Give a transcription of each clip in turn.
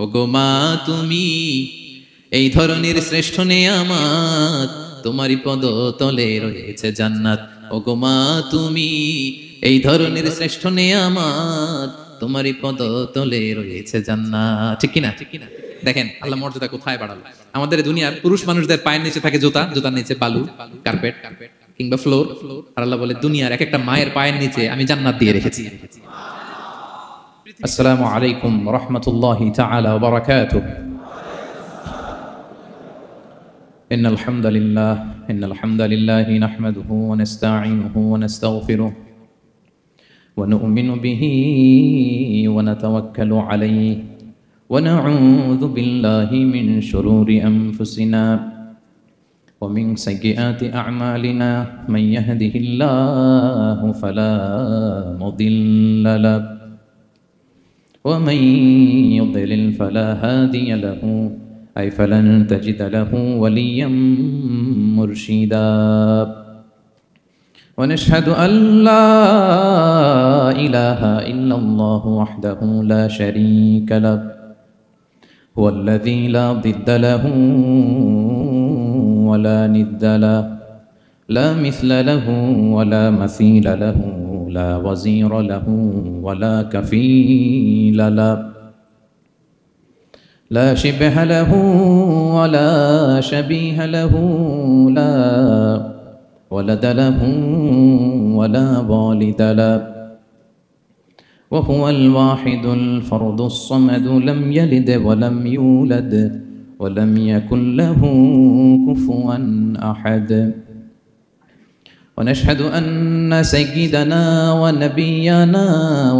ওগো মা তুমি এই ধরনের শ্রেষ্ঠ নেয়ামত, তোমারই পদ তলে রয়েছে জান্নাত। ওগো মা তুমি এই ধরনের শ্রেষ্ঠ নেয়ামত, তোমারই পদ তলে রয়েছে জান্নাত। ঠিক কিনা? দেখেন আল্লাহ মর্যাদা কোথায় বাড়ালো। আমাদের দুনিয়ার পুরুষ মানুষদের পায়ের নিচে থাকে জুতা, জুতার নিচে বালু, কার্পেট কিংবা ফ্লোর। আর আল্লাহ বলে দুনিয়ার এক একটা মায়ের পায়ের নিচে আমি জান্নাত দিয়ে রেখেছি। আসসালামু আলাইকুম ওয়া রাহমাতুল্লাহি তাআলা ওয়া বারাকাতুহু। ইন্নাল হামদালিল্লাহি নাহমাদুহু ওয়া নাস্তাঈনুহু ওয়া নাস্তাগফিরুহ ওয়া নু'মিনু বিহি ওয়া নাতাওয়াক্কালু আলাইহি ওয়া নাউযু বিল্লাহি মিন শুরুরি আনফুসিনা ওয়া মিন সাইয়্যাতি আ'মালিনা মান ইয়াহদিহিল্লাহু ফালা মুদিল্লা লাহু ومن يضلل فلا هادي له أي فلن تجد له وليا مرشدا ونشهد أن لا إله إلا الله وحده لا شريك له هو الذي لا ضد له ولا ند له لا مثل له ولا مثيل له لا وزير له ولا كفيل له لا شبه له ولا شبيه له لا ولد له ولا والد له وهو الواحد الفرد الصمد لم يلد ولم يولد ولم يكن له كفوا أحد ونشهد أن سيدنا ونبينا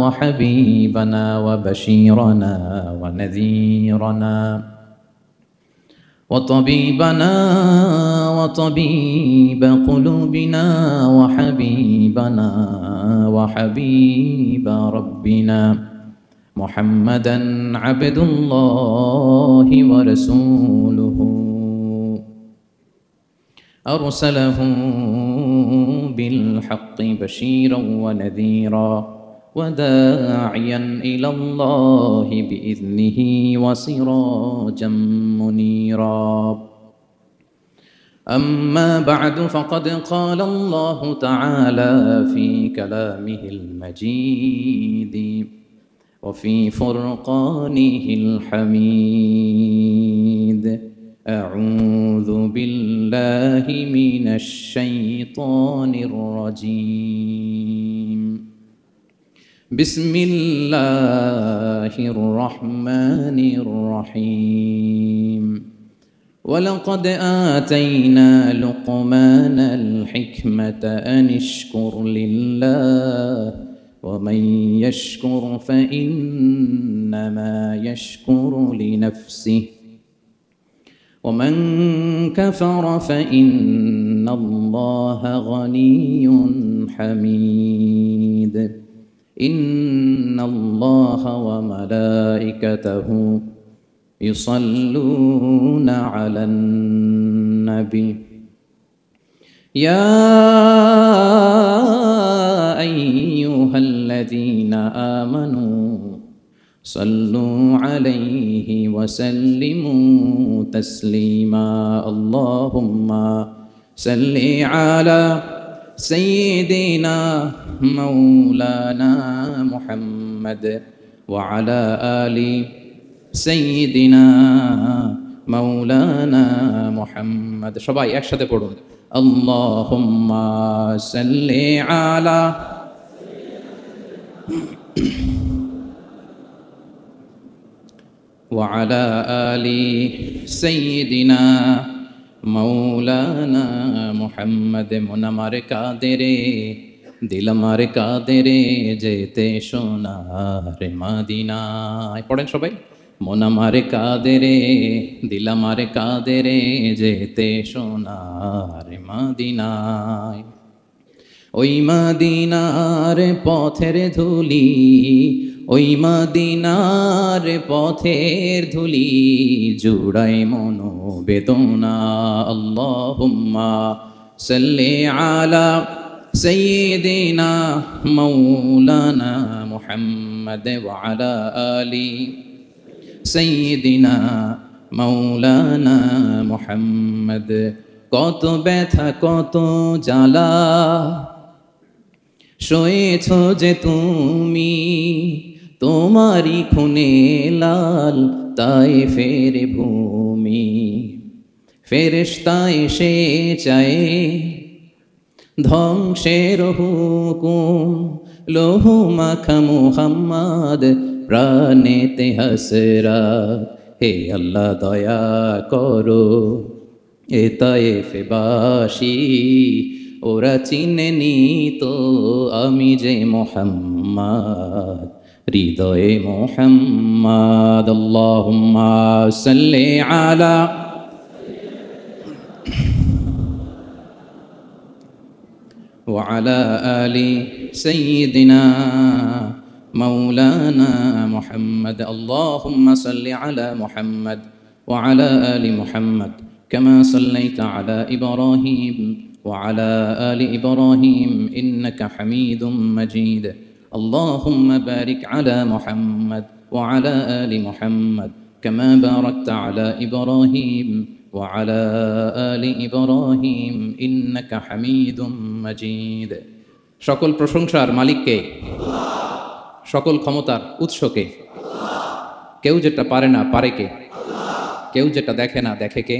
وحبيبنا وبشيرنا ونذيرنا وطبيبنا وطبيب قلوبنا وحبيبنا وحبيب ربنا محمدا عبد الله ورسوله أرسله بالحق بشيرا ونذيرا وداعيا إلى الله بإذنه وسراجا منيرا أما بعد فقد قال الله تعالى في كلامه المجيد وفي فرقانه الحميد أعوذ بالله من الشيطان الرجيم بسم الله الرحمن الرحيم ولقد آتينا لقمان الحكمة أن اشكر لله ومن يشكر فإنما يشكر لنفسه ومن كفر فإن الله غني حميد إن الله وملائكته يصلون على النبي يا أيها الذين آمنوا صلوا عليه وسلموا تسليما اللهم صل على سيدنا مولانا محمد وعلى آل سيدنا مولانا محمد সবাই একসাথে পড়ুন اللهم صل على وعلى آل سيدنا مولانا محمد মুনামার কাদেরে দিল আমার কাদেরে যেতে সোনার মদিনায় পড়েন সবাই মুনামার কাদেরে দিল আমার কাদেরে যেতে সোনার মদিনায় ওই মদিনার পথের ধুলি ওই মদিনার পথের ধুলি জুড়াই মনো বেদনা আল্লাহুম্মা সাল্লি আলা সাইয়্যিদিনা মাওলানা মুহাম্মদ ওয়া আলা আলি সাইয়্যিদিনা মাওলানা মুহাম্মদ। কত ব্যথা কত জ্বালা সয়েছ যে তুমি, তোমারি খুনে লাল তায়েফের ভূমি। ফেরেশতা এসে চায় ধ্বংসের হুকুম, লৌহ মাখা মুহাম্মদ প্রাণেতে হাসরাত। হে আল্লাহ দয়া করো এ তায়েফবাসী, ওরা চিনেনি তো আমি যে মুহাম্মদ, হৃদয়ে মুহাম্মদ। আল্লাহুম্মা সাল্লি আলা وعلى آل سيدنا مولانا محمد. اللهم صل على محمد وعلى آل محمد كما صليت على إبراهيم وعلى آل إبراهيم إنك حميد مجيد. اللهم بارك على محمد وعلى آل محمد كما باركت على إبراهيم وعلى آل إبراهيم إنك حميد مجيد. সকল প্রশংসার মালিককে, সকল ক্ষমতার উৎসকে। কেউ যেটা পারে না পারে কে? কেউ যেটা দেখে না দেখে কে?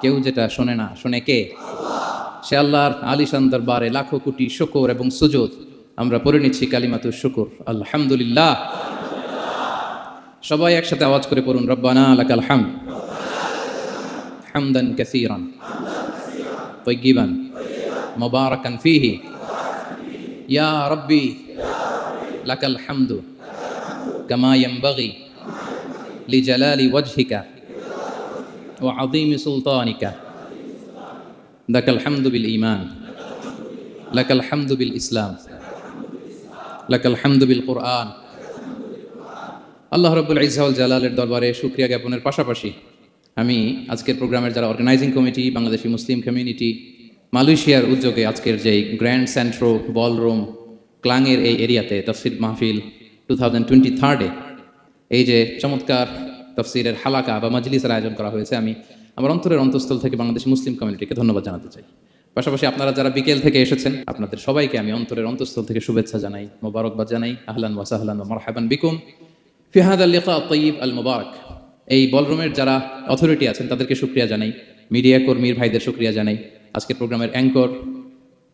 কেউ যেটা শোনে না শোনে কে? সে আল্লাহর আলিশান দরবারে লাখো কোটি শুকর এবং সুজুদ আমরা পড়ে নিচ্ছি কালিমাতুশ শুকর, আলহামদুলিল্লাহ। সবাই একসাথে আওয়াজ করে পড়ুন, রব্বানা লাকাল হামদ হামদান কাসীরান তাইয়িবান মুবারাকান ফীহি ইয়া রাব্বি লাকাল হামদু কামা ইয়ানবাগি লিজালালি ওয়াজহিকা ওয়া আযীমি সুলতানিকা। লাকাল হামদু বিল ঈমান, লাকাল হামদু বিল ইসলাম, লাকাল হামদু বিল কুরআন। আল্লাহ রাব্বুল ইজ্জা ওয়াল জালালের দরবারে শুকরিয়া জ্ঞাপনের পাশাপাশি আমি আজকের প্রোগ্রামের যারা অর্গানাইজিং কমিটি, বাংলাদেশি মুসলিম কমিউনিটি, মালয়েশিয়ার উদ্যোগে আজকের যেই গ্র্যান্ড সেন্ট্রো বলরুম ক্লাংয়ের এই এরিয়াতে তাফসির মাহফিল 2023 এই যে চমৎকার তাফসিরের হালাকা বা মাজলিসের আয়োজন করা হয়েছে, আমি আমার অন্তরের অন্তঃস্থল থেকে বাংলাদেশি মুসলিম কমিউনিটিকে ধন্যবাদ জানাতে চাই। পাশাপাশি আপনারা যারা বিকেল থেকে এসেছেন, আপনাদের সবাইকে আমি অন্তরের অন্তঃস্থল থেকে শুভেচ্ছা জানাই, মোবারকবাদ জানাই। আহলান ওয়া সাহলান ওয়া মারহাবান বিকুম ফি হাযাল লিকা আত-তাইয়্যিব আল মুবারাক। এই বলরুমের যারা অথরিটি আছেন তাদেরকে শুকরিয়া জানাই, মিডিয়া কর্মীর ভাইদের শুকরিয়া জানাই, আজকের প্রোগ্রামের অ্যাঙ্কর,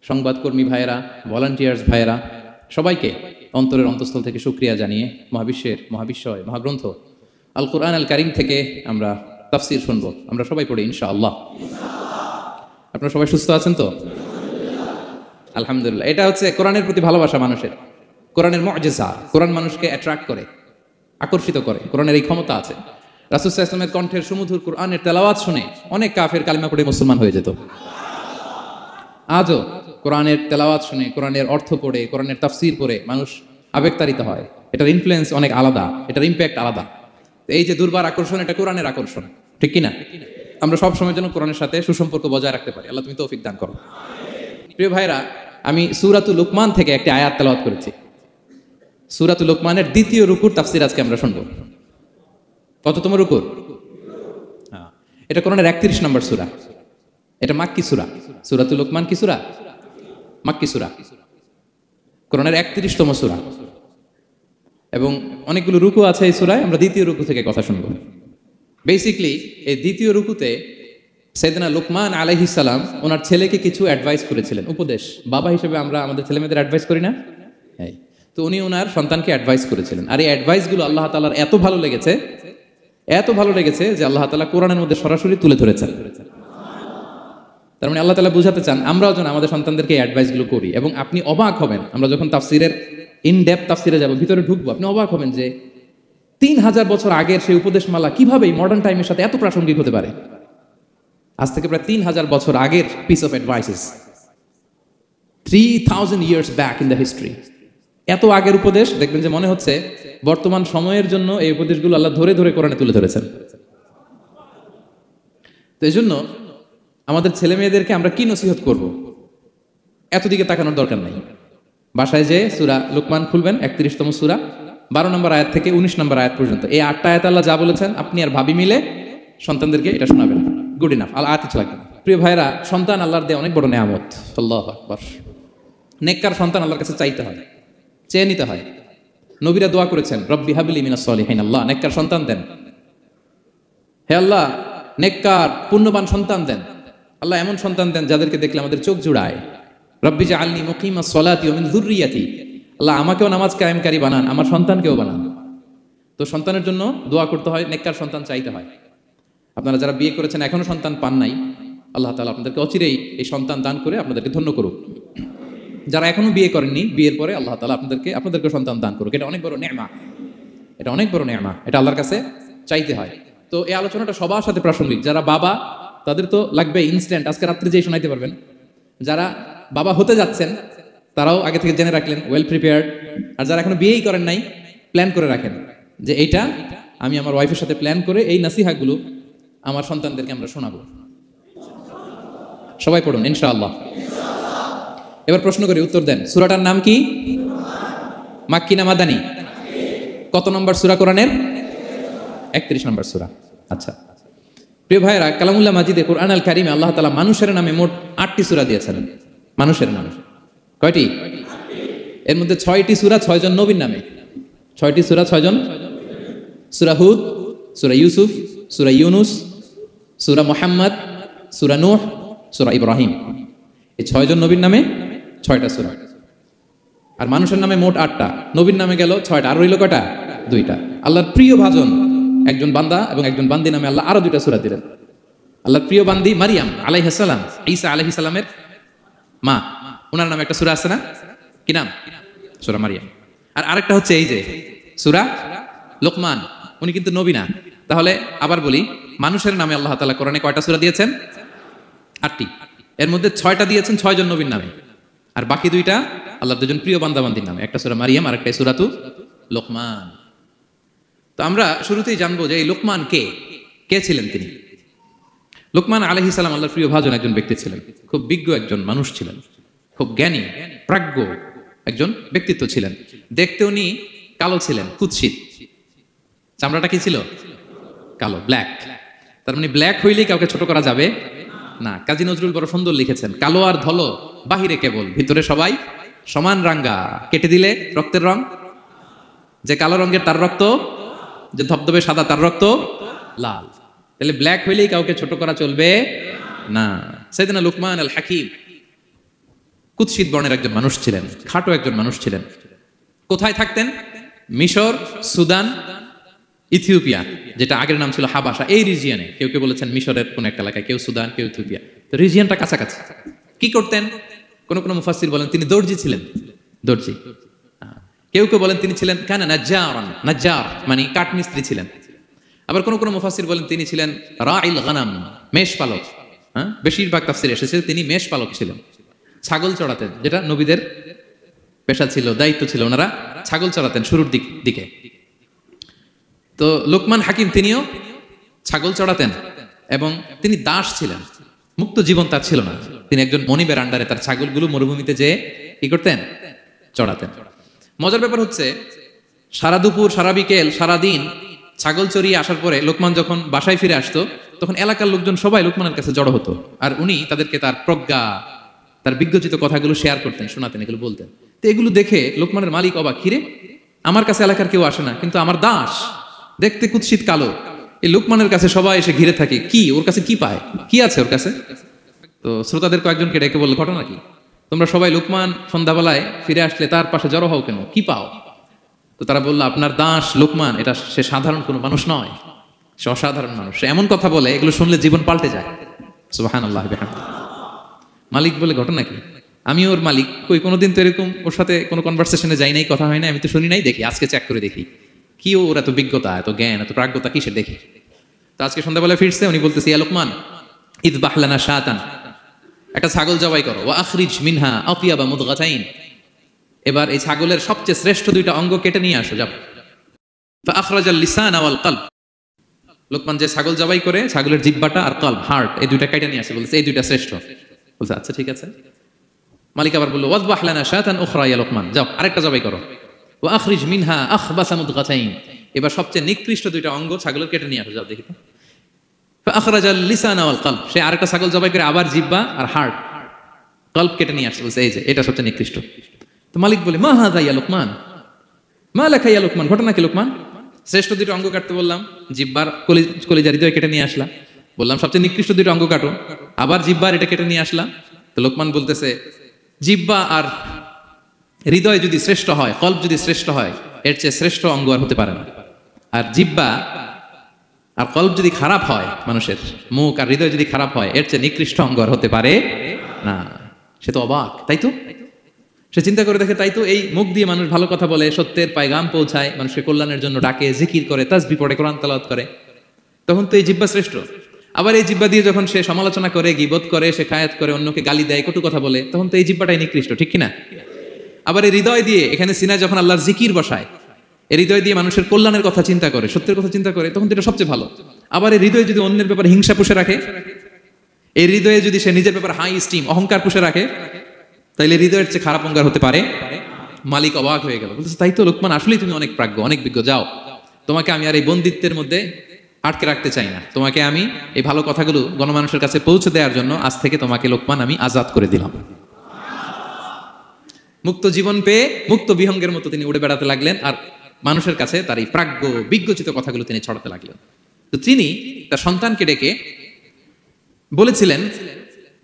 সংবাদকর্মী ভাইয়েরা, ভলান্টিয়ার্স ভাইয়েরা, সবাইকে অন্তরের অন্তঃস্থল থেকে শুকরিয়া জানিয়ে মহাবিশ্বয় মহাগ্রন্থ আল কুরআন আল কারীম থেকে আমরা তাফসীর শুনবো। আমরা সবাই পড়ি ইনশাআল্লাহ। আপনারা সবাই সুস্থ আছেন তো? আলহামদুলিল্লাহ। এটা হচ্ছে কোরআনের প্রতি ভালোবাসা মানুষের, কোরআনের মুআজিজা। কোরআন মানুষকে অ্যাট্রাক্ট করে, আকর্ষিত করে। কোরআনের এই ক্ষমতা আছে। রাসূল সাল্লাল্লাহু আলাইহি ওয়াসাল্লামের কণ্ঠের সুমধুর কোরআনের তেলাওয়াত শুনে অনেক কাফের কালিমা পড়ে মুসলমান হয়ে যেত। আজও কোরআনের তেলাওয়াত শুনে, কোরআনের অর্থ পড়ে, কোরআনের তাফসীর পড়ে মানুষ আবেগতাড়িত হয়। এটার ইনফ্লুয়েন্স অনেক আলাদা, এটার ইম্প্যাক্ট আলাদা। এই যে দুর্বার আকর্ষণ, এটা কোরআনের আকর্ষণ, ঠিক কি না? আমরা সব সময় যেন কোরআনের সাথে সুসম্পর্ক বজায় রাখতে পারি। আল্লাহ তুমি তৌফিক দান করো। প্রিয় ভাইরা, আমি সূরাতুল লুকমান থেকে একটি আয়াত তেলাওয়াত করেছি। সূরাতুল লুকমানের দ্বিতীয় রুকুর তাফসীর আজকে আমরা শুনবো। কততম রুকুর? এটা কোরআনের 31 নম্বর সূরা। এটা মাক্কি সূরা। সূরাতুল লুকমান কি সূরা? মাক্কি সূরা। কোরআনের 31তম সূরা এবং অনেকগুলো রুকু আছে এই সূরায়। আমরা দ্বিতীয় রুকু থেকে কথা শুনবো। বেসিক্যালি এই দ্বিতীয় রুকুতে সাইয়েদনা লুকমান আলাইহিস সালাম ওনার ছেলেকে কিছু অ্যাডভাইস করেছিলেন, উপদেশ। বাবা হিসেবে আমরা আমাদের ছেলেমেয়েদের অ্যাডভাইস করি না? হ্যাঁ। তো উনি ওনার সন্তানকে অ্যাডভাইস করেছিলেন। আর এই অ্যাডভাইসগুলো আল্লাহ তাআলার এত ভালো লেগেছে যে আল্লাহ তাআলা কোরআনের মধ্যে সরাসরি তুলে ধরেছেন। তার মানে আল্লাহ তাআলা বুঝাতে চান আমরাও যেন আমাদের সন্তানদেরকে এই অ্যাডভাইসগুলো করি। এবং আপনি অবাক হবেন, আমরা যখন তাফসীরের ইন ডেপথ তাফসীরে যাব, ভিতরে ঢুকবো, আপনি অবাক হবেন যে 3000 বছর আগের সেই উপদেশমালা কিভাবে মডার্ন টাইমের সাথে এত প্রাসঙ্গিক হতে পারে। আজ থেকে প্রায় 3000 বছর আগের piece of advises, 3000 years back in the history। এত আগের উপদেশ, দেখবেন যে মনে হচ্ছে বর্তমান সময়ের জন্য এই উপদেশগুলো আল্লাহ ধরে ধরে কোরআনে তুলে ধরেছেন। তো এই জন্য আমাদের ছেলে মেয়েদেরকে আমরা কি নসিহত করব, এত দিকে তাকানোর দরকার নাই। বাসায় যে সূরা লুকমান খুলবেন, 31তম সূরা, 12 নম্বর আয়াত থেকে 19 নম্বর আয়াত পর্যন্ত এই 8টা আয়াত আল্লাহ যা বলেছেন আপনি আর ভাবি মিলে সন্তানদেরকে এটা শোনাবেন। গুড ইনাফ, আয়াত কিছু লাগবে না। প্রিয় ভাইরা, সন্তান আল্লাহর দেওয়া অনেক বড় নেয়ামত। আল্লাহু আকবার। নেককার সন্তান আল্লাহর কাছে চাইতে হয়, চেয়ে নিতে হয়। নবীরা দোয়া করেছেন, রব্বি হাবলি মিনাস সলিহিন, আল্লাহ নেককার সন্তান দেন, হে আল্লাহ নেককার পুণ্যবান সন্তান দেন, আল্লাহ এমন সন্তান দেন যাদেরকে দেখলে আমাদের চোখ জুড়ায়। রব্বি জাআলনি মুকিমাস সলাতি ওয়া মিন যুররিয়াতি, আল্লাহ আমাকেও নামাজ কায়েমকারী বানান, আমার সন্তানকেও বানান। তো সন্তানের জন্য দোয়া করতে হয়, নেককার সন্তান চাইতে হয়। আপনারা যারা বিয়ে করেছেন এখনো সন্তান পান নাই, আল্লাহ তাআলা আপনাদেরকে অচিরেই এই সন্তান দান করে আপনাদেরকে ধন্য করুক। যারা এখনো বিয়ে করেননি, বিয়ের পরে আল্লাহ তাআলা আপনাদেরকে সন্তান দান করুক। এটা অনেক বড় নেয়ামত, এটা অনেক বড় নেয়ামত, এটা আল্লাহর কাছে চাইতে হয়। তো এই আলোচনাটা সবার সাথে প্রাসঙ্গিক। যারা বাবা তাদের তো লাগবে ইনস্ট্যান্ট, আজকে রাত্রে যেই শোনাইতে পারবেন। যারা বাবা হতে যাচ্ছেন তারাও আগে থেকে জেনে রাখলেন, ওয়েল প্রিপেয়ার্ড। আর যারা এখনো বিয়েই করেন নাই, প্ল্যান করে রাখেন যে এইটা আমি আমার ওয়াইফের সাথে প্ল্যান করে এই নাসিহাগুলো আমার সন্তানদেরকে আমরা শোনাবো। সবাই পড়ুন ইনশাআল্লাহ। এবার প্রশ্ন করি, উত্তর দেন। সূরাটার নাম কি? মাক্কি না মাদানী? কত নম্বর সূরা কোরআনের? 31 নম্বর সূরা। আচ্ছা প্রিয় ভাইরা, কালামুল্লাহ মাজিদে কোরআন আল কারিমে আল্লাহ তাআলা মানুষের নামে মোট 8টি সূরা দিয়েছেন। মানুষের নামে কয়টি? এর মধ্যে 6টি সূরা 6 জন নবীর নামে। 6টি সূরা 6 জন। সূরা হুদ, সূরা ইউসুফ, সূরা ইউনুস, সূরা মুহাম্মদ, সূরা নূহ, সূরা ইব্রাহিম। এই 6 জন নবীর নামে 6টা সূরা। আর মানুষের নামে মোট 8টা, নবীর নামে গেল 6টা, আর রইল কয়টা? 2টা। আল্লাহর প্রিয় ভাজন একজন বান্দা এবং একজন বান্দি নামে আল্লাহ আরো 2টা সূরা দিলেন। আল্লাহর প্রিয় বান্দি মারিয়াম আলাইহিস সালাম, ঈসা আলাইহিস সালামের মা, ওনার নামে একটা সূরা আছে না? কি নাম? সূরা মারিয়াম। আর আরেকটা হচ্ছে এই যে সূরা লোকমান, উনি কিন্তু নবী না। তাহলে আবার বলি, মানুষের নামে আল্লাহ তাআলা কোরআনে কয়টা সূরা দিয়েছেন? 8টি। এর মধ্যে 6টা দিয়েছেন 6 জন নবীর নামে, আর বাকি 2টা আল্লাহর 2জন প্রিয় বান্দাবান্দির নামে। একটা সূরা মারিয়াম আর একটা সূরাতু লোকমান। তো আমরা শুরুতেই জানবো যে এই লোকমান কে ছিলেন তিনি। লোকমান আলাইহিস সালাম আল্লাহর প্রিয় ভাজন একজন ব্যক্তি ছিলেন, খুব বিজ্ঞ একজন মানুষ ছিলেন, খুব জ্ঞানী প্রাজ্ঞ একজন ব্যক্তিত্ব ছিলেন। দেখতে উনি কালো ছিলেন, কুৎসিত, চামড়াটা কি ছিল? কালো, ব্ল্যাক। তার মানে ব্ল্যাক হইলেই কাউকে ছোট করা যাবে না। কাজী নজরুল বড় সুন্দর লিখেছেন, কালো আর ধলো বাহিরে কেবল, ভিতরে সবাই সমান রাঙ্গা, কেটে দিলে রক্তের রং। যে কালো রঙের তার রক্ত, যে ধবধবে সাদা তার রক্ত লাল। তাহলে ব্ল্যাক হইলেই কাউকে ছোট করা চলবে না। সাইয়েদনা লুকমান আল হাকিম কুৎসিত বর্ণের একজন মানুষ ছিলেন, খাটো একজন মানুষ ছিলেন। কোথায় থাকতেন? মিশর, সুদান, ইথিওপিয়া, যেটা আগের নাম ছিল হাবাসা, এই রিজিয়নে। কেউ কেউ বলেছেন মিশরের কোন একটা এলাকায়, কেউ সুদান, কেউ ইথিওপিয়া। তো রিজিয়নটা কাছাকাছি। কি করতেন? কোন কোন মুফাসসির বলেন তিনি দর্জি ছিলেন, দর্জি। কেউ কেউ বলেন তিনি ছিলেন কানা নাজ্জারান, নাজ্জার মানে কাঠমিস্ত্রি ছিলেন। আবার কোন কোন মুফাসসির বলেন তিনি ছিলেন রাইল গানাম, মেষপালক। বেশিরভাগ তাফসিরে এসেছে তিনি মেষপালক ছিলেন, ছাগল চড়াতেন, যেটা নবীদের পেশা ছিল, দায়িত্ব ছিল। ওনারা ছাগল চড়াতেন শুরুর দিকে। তো লোকমান হাকিম তিনিও ছাগল চড়াতেন এবং তিনি দাস ছিলেন, মুক্ত জীবন তার ছিল না। তিনি একজন মনিবের আন্ডারে তার ছাগলগুলো মরুভূমিতে যেয়ে কি করতেন? চড়াতেন। মজার ব্যাপার হচ্ছে, সারা দুপুর, সারা বিকেল, সারা দিন ছাগল চড়িয়ে আসার পরে লোকমান যখন বাসায় ফিরে আসতো, তখন এলাকার লোকজন সবাই লোকমানের কাছে জড়ো হতো, আর উনি তাদেরকে তার প্রজ্ঞা, তার বিজ্ঞচিত কথাগুলো শেয়ার করতেন, শোনাতেন, এগুলো বলতেন। তো এগুলো দেখে লোকমানের মালিক অবাক, কিরে আমার কাছে এলাকার কেউ আসে না, কিন্তু আমার দাস দেখতে কুৎসিত কালো, এই লোকমানের কাছে সবাই এসে ঘিরে থাকে, কি ওর কাছে কি পায়, কি আছে ওর কাছে? তো শ্রোতাদের কয়েকজনকে ডেকে বলল, ঘটনা কি? তোমরা সবাই লোকমান সন্ধ্যাবেলায় ফিরে আসলে তার পাশে জড়ো হও কেন, কি পাও? তো তারা বললো, আপনার দাস লোকমান, এটা সে সাধারণ কোনো মানুষ নয়, সে অসাধারণ মানুষ। সে এমন কথা বলে এগুলো শুনলে জীবন পাল্টে যায়। সুবহানাল্লাহ বিহামদিহি। মালিক বলে, ঘটনা কি? আমি ওর মালিক, কই কোনোদিন তো এরকম ওর সাথে কোনো কনভারসেশনে যাই নাই, কথা হয় না, আমি তো শুনি নাই, দেখি আজকে চেক করে দেখি কি ওর এত বিজ্ঞতা, এত জ্ঞান, এত প্রাজ্ঞতা কিসের দেখি। তো আজকে সন্ধ্যাবেলায় ফিরছে, উনি বলতেছে, ইয়া লোকমান ইযবাহ লানা শাতান, একটা ছাগল জবাই করো, ওয়া আখরিজ মিনহা আতিয়াবা মুদগাতাইন, এবার এই ছাগলের সবচেয়ে শ্রেষ্ঠ 2টা অঙ্গ কেটে নিয়ে আসো, যাও। ফা আখরাজাল লিসান ওয়াল কলব, লোকমান যে ছাগল জবাই করে ছাগলের জিহ্বাটা আর কলব, হার্ট, এই 2টা কেটে নিয়ে আসে, বলছে এই 2টা শ্রেষ্ঠ। বলছে আচ্ছা ঠিক আছে। মালিক আবার বললো, ওয়াযবাহ লানা শাতান উখরা ইয়া লোকমান, যাও আরেকটা জবাই করো। ওয়া আখরিজ মিনহা আখবাসা মুদগাতাইন, এবার সবচেয়ে নিকৃষ্ট দুইটা অঙ্গ ছাগলের কেটে নিয়ে আসো, যাও দেখি তো। ফাখরাজাল লিসানা ওয়াল কলব, সে আরেকটা ছাগল জবাই করে আবার জিহ্বা আর হার্ট কলব কেটে নিয়ে আসছে, বলছে এই যে এটা সবচেয়ে নিকৃষ্ট। তো মালিক বলে মা হাযা ইয়া লুকমান, মা লাকা ইয়া লুকমান, ঘটনা কি লোকমান? শ্রেষ্ঠ দুইটা অঙ্গ কাটতে বললাম, জিহ্বার কলিজা হৃদয় কেটে নিয়ে আসলাম, বললাম সবচেয়ে নিকৃষ্ট দুইটা অঙ্গ কাটো, আবার জিহ্বার এটা কেটে নিয়ে আসলাম। তো লোকমান বলতেছে জিহ্বা আর হৃদয় যদি শ্রেষ্ঠ হয়, কলব যদি শ্রেষ্ঠ হয়, এর চেয়ে শ্রেষ্ঠ অঙ্গ আর হতে পারে না। আর জিহ্বা আর কলব যদি খারাপ হয়, মানুষের মুখ আর হৃদয় যদি খারাপ হয়, এর চেয়ে নিকৃষ্ট অঙ্গ আর হতে পারে না। সে তো অবাক, তাই তো? সে চিন্তা করে দেখে, তাই তো এই মুখ দিয়ে মানুষ ভালো কথা বলে, সত্যের পায়গাম পৌঁছায়, মানুষকে কল্যাণের জন্য ডাকে, জিকির করে, তাসবিহ পড়ে, কোরআন তেলাওয়াত করে, তখন তো এই জিহ্বা শ্রেষ্ঠ। আবার এই জিহ্বা দিয়ে যখন সে সমালোচনা করে, গীবত করে, সে খায়াত করে, অন্যকে গালি দেয়, কটু কথা বলে, তখন তো এই জিহ্বাটাই নিকৃষ্ট, ঠিক কিনা? আবার এই হৃদয় দিয়ে, এখানে সিনায় যখন আল্লাহর জিকির বসায়, এই হৃদয় দিয়ে মানুষের কল্যাণের কথা চিন্তা করে, সত্যের কথা চিন্তা করে, তখন তো এটা সবচেয়ে ভালো। আবার এই হৃদয় যদি অন্যের ব্যাপারে হিংসা পুষে রাখে, এই হৃদয়ে যদি সে নিজের ব্যাপারে হাই স্টিম, অহংকার পুষে রাখে, তাইলে হৃদয়ের চেয়ে খারাপ অঙ্গার হতে পারে। মালিক অবাক হয়ে গেল, বলতেছে তাই তো লোকমান, আসলেই তুমি অনেক প্রাজ্ঞ, অনেক বিজ্ঞ, যাও, তোমাকে আমি আর এই বন্দিত্বের মধ্যে আটকে রাখতে চাই না, তোমাকে আমি এই ভালো কথাগুলো গণমানুষের কাছে পৌঁছে দেওয়ার জন্য আজ থেকে তোমাকে লোকমান আমি আজাদ করে দিলাম। মুক্ত জীবন পেয়ে মুক্ত বিহঙ্গের মতো তিনি উড়ে বেড়াতে লাগলেন, আর মানুষের কাছে তার এই প্রাজ্ঞ বিজ্ঞচিত কথাগুলো তিনি ছড়াতে লাগলেন। তো তিনি তার সন্তানকে ডেকে বলেছিলেন,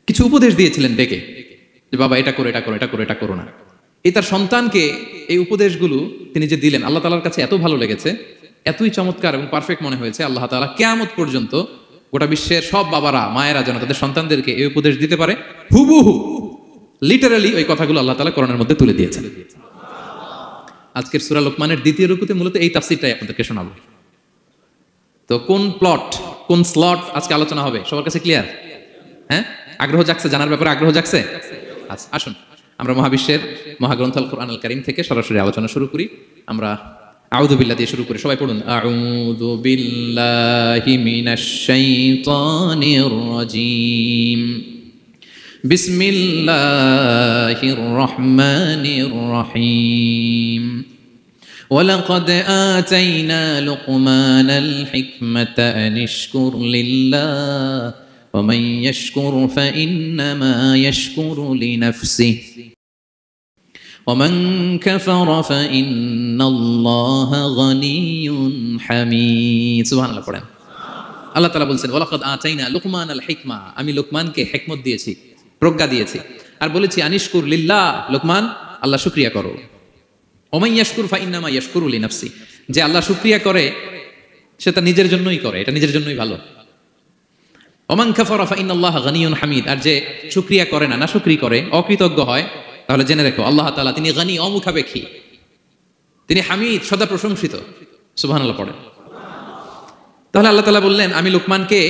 কিছু উপদেশ দিয়েছিলেন ডেকে, যে বাবা এটা করো, এটা করো, এটা করো, এটা করো না। এই তার সন্তানকে এই উপদেশগুলো তিনি যে দিলেন, আল্লাহ তাআলার কাছে এত ভালো লেগেছে, এতই চমৎকার এবং পারফেক্ট মনে হয়েছে, আল্লাহ তাআলা কিয়ামত পর্যন্ত গোটা বিশ্বের সব বাবারা মায়েরা যেন তাদের সন্তানদেরকে এই উপদেশ দিতে পারে, হুবহু লিটারালি ওই কথাগুলো আল্লাহ তাআলা কোরআনের মধ্যে তুলে দিয়েছেন। আজকের সূরা লোকমানের দ্বিতীয় রুকুতে মূলত এই তাফসীরটাই আপনাদেরকে শোনাবো। তো কোন প্লট, কোন স্লট আজকে আলোচনা হবে, সবার কাছে ক্লিয়ার? হ্যাঁ, আগ্রহ জাগছে, জানার ব্যাপারে আগ্রহ জাগছে? আচ্ছা, আসুন আমরা মহাবিশ্বের মহাগ্রন্থ আল কোরআনুল কারীম থেকে সরাসরি আলোচনা শুরু করি। আমরা আউযু বিল্লাহ দিয়ে শুরু করি, সবাই পড়ুন, আউযু বিল্লাহি মিনাশ শাইতানির রাজীম, বিসমিল্লাহির রহমানির রহিম। ولقد آتينا لقمان الحكمة أن اشكر لله ومن يشكر فإنما يشكر لنفسه ومن كفر فإن الله غني حميد। সুবহান আল্লাহ পড়েন। আল্লাহ তাআলা বলছেন, ওয়ালাকাদ আতাইনা লুকমান আল হিকমা, আমি লোকমানকে হিকমত দিয়েছি, প্রজ্ঞা দিয়েছি, আর বলেছি আনিশকুর লিল্লাহ, লোকমান আল্লাহ শুকরিয়া করো। ওমান ইয়াশকুর ফাইন্নামা ইয়াশকুরু লিনাফসি, যে আল্লাহ শুকরিয়া করে সে তার নিজের জন্যই করে, এটা নিজের জন্যই ভালো। ওমান কাফারা ফাইন্নাল্লাহা গানিয়ুন হামিদ, আর যে শুকরিয়া করে না, নাশুকরি করে, অকৃতজ্ঞ হয়, তাহলে জেনে রেখো আল্লাহ তাআলা তিনি গানি, অমুখাপেক্ষী, তিনি হামিদ, সদা প্রশংসিত। সুবহানাল্লাহ পড়েন। তাহলে আল্লাহ তাআলা বললেন আমি লোকমানকে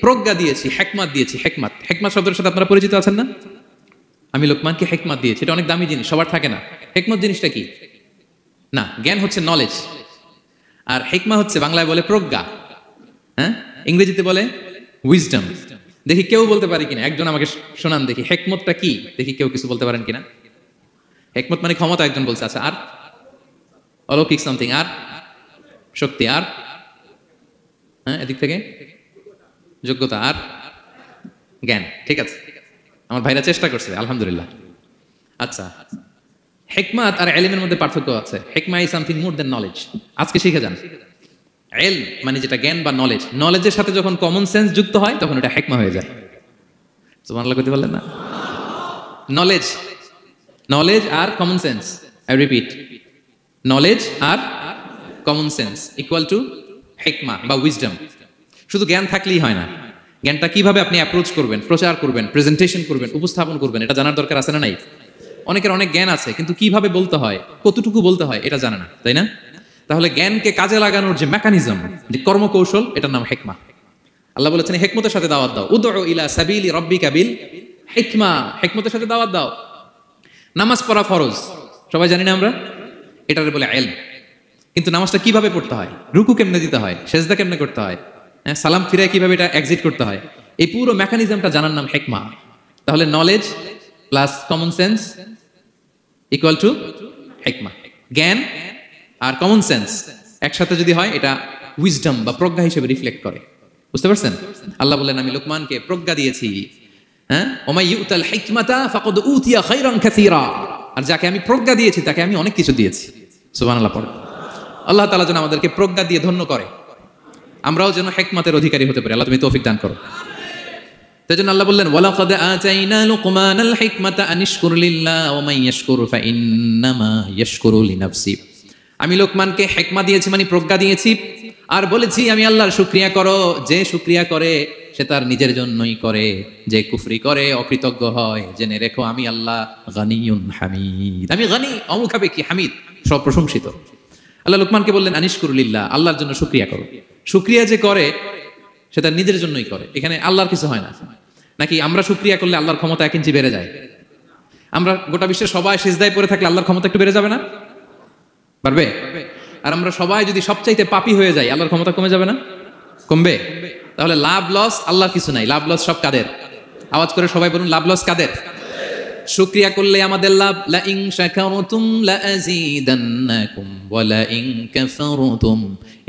প্রজ্ঞা দিয়েছি, হিকমত দিয়েছি। হিকমত, হিকমত শব্দের সাথে আপনারা পরিচিত আছেন না? আমি লোকমানকে হিকমত দিয়েছি, এটা অনেক দামি জিনিস, সবার থাকে না। হিকমত জিনিসটা কি? না, জ্ঞান হচ্ছে নলেজ, আর হিকমা হচ্ছে বাংলায় বলে প্রজ্ঞা, হ্যাঁ, ইংরেজিতে বলে উইজডম। দেখি কেউ বলতে পারে কিনা, একজন আমাকে শোনান দেখি হিকমতটা কি, দেখি কেউ কিছু বলতে পারেন কিনা। হিকমত মানে ক্ষমতা, একজন বলছে। আচ্ছা, আর অলৌকিক সামথিং, আর শক্তি, আর হ্যাঁ এদিক থেকে যোগ্যতা, আর জ্ঞান। ঠিক আছে, আমার ভাইরা চেষ্টা করছে, আলহামদুলিল্লাহ। আচ্ছা, হিকমত আর ইলমের মধ্যে পার্থক্য আছে। হিকমা is something more than knowledge. আজকে শিখে যান, ইলম মানে যেটা জ্ঞান বা নলেজ, নলেজের সাথে যখন কমন সেন্স যুক্ত হয় তখন এটা হিকমা হয়ে যায়। সুবহানাল্লাহ কইতে পারলেন না? নলেজ, নলেজ আর common sense, I repeat, knowledge আর কমন সেন্স ইকুয়াল টু হিকমা বা উইজডম। শুধু জ্ঞান থাকলেই হয় না, জ্ঞানটা কিভাবে আপনি অ্যাপ্রোচ করবেন, প্রচার করবেন, প্রেজেন্টেশন করবেন, উপস্থাপন করবেন, এটা জানার দরকার আছে না নাই? অনেকের অনেক জ্ঞান আছে, কিন্তু কিভাবে বলতে হয়, কতটুকু বলতে হয় এটা জানে না, তাই না? তাহলে জ্ঞানকে কাজে লাগানোর যে মেকানিজম, যে কর্মকৌশল, এটার নাম হিকমা। আল্লাহ বলেছেন হিকমতের সাথে দাওয়াত দাও, উদউ ইলা সাবিলি রাব্বিকা বিল হিকমা, হিকমতের সাথে দাওয়াত দাও। নামাজ পড়া ফরজ, সবাই জানি না আমরা, এটারে বলে ইলম। কিন্তু নামাজটা কিভাবে পড়তে হয়, রুকু কেমনে দিতে হয়, সেজদা কেমনে করতে হয়, সালাম ফিরায় কিভাবে এটা এক্সিট করতে হয়, এই পুরো মেকানিজমটা জানার নাম হিকমা। তাহলে knowledge plus common sense equal to হিকমা। জ্ঞান আর কমন সেন্স একসাথে যদি হয় এটা উইজডম বা প্রজ্ঞা হিসেবে রিফ্লেক্ট করে। বুঝতে পারছেন? আল্লাহ বললেন আমি লোকমানকে প্রজ্ঞা দিয়েছি। হ্যাঁ, ওমাই ইউতাল হিকমাতা ফাকাদ উতিয়া খায়রান কাসীরা, আর যাকে আমি প্রজ্ঞা দিয়েছি তাকে আমি অনেক কিছু দিয়েছি। সুবহানাল্লাহ পড়ে। আল্লাহ তাআলা যেন আমাদেরকে প্রজ্ঞা দিয়ে ধন্য করে, আমরাও যেন হিকমতের অধিকারী হতে পারি। আল্লাহ তুমি তৌফিক দান করো। তাইজন্য আল্লাহ বললেন ওয়ালাকাদ আতাইনা লুকমানাল হিকমাতা আনিশকুর লিল্লাহ ওয়া মান ইয়াশকুর ফাইন্নামা ইয়াশকুরু লিনাফসি। আমি লোকমানকে হিকমা দিয়েছি মানে প্রজ্ঞা দিয়েছি, আর বলেছি আমি আল্লাহর শুকরিয়া করো। যে শুকরিয়া করে সে তার নিজের জন্যই করে, যে কুফরি করে অকৃতজ্ঞ হয়। জেনে রেখো আমি আল্লাহ গানিয়ুন হামিদ, আমি গানি অমুখাপেক্ষী, হামিদ সব প্রশংসিত। আল্লাহ লোকমানকে বললেন আনিশকুর লিল্লাহ, আল্লাহর জন্য শুকরিয়া করো। শুকরিয়া যে করে সে তার নিজের জন্যই করে, এখানে আল্লাহর কিছু হয় না। নাকি আমরা শুকরিয়া করলে আল্লাহর ক্ষমতা 1 ইঞ্চি বেড়ে যায়? আমরা গোটা বিশ্বের সবাই সিজদায় পড়ে থাকলে আল্লাহর ক্ষমতা একটু বেড়ে যাবে না? পারবে? আর আমরা সবাই যদি সবচাইতে পাপী হয়ে যাই আল্লাহর ক্ষমতা কমে যাবে না? কমবে? তাহলে লাভ লস আল্লাহর কিছু নাই, লাভ লস সব কাদের? আওয়াজ করে সবাই বলুন, লাভ লস কাদের? শুকরিয়া করলে আমাদের লাভ। লা ইন শাকারতুম লা আযীদান্নাকুম ওয়া লা ইন কাফারতুম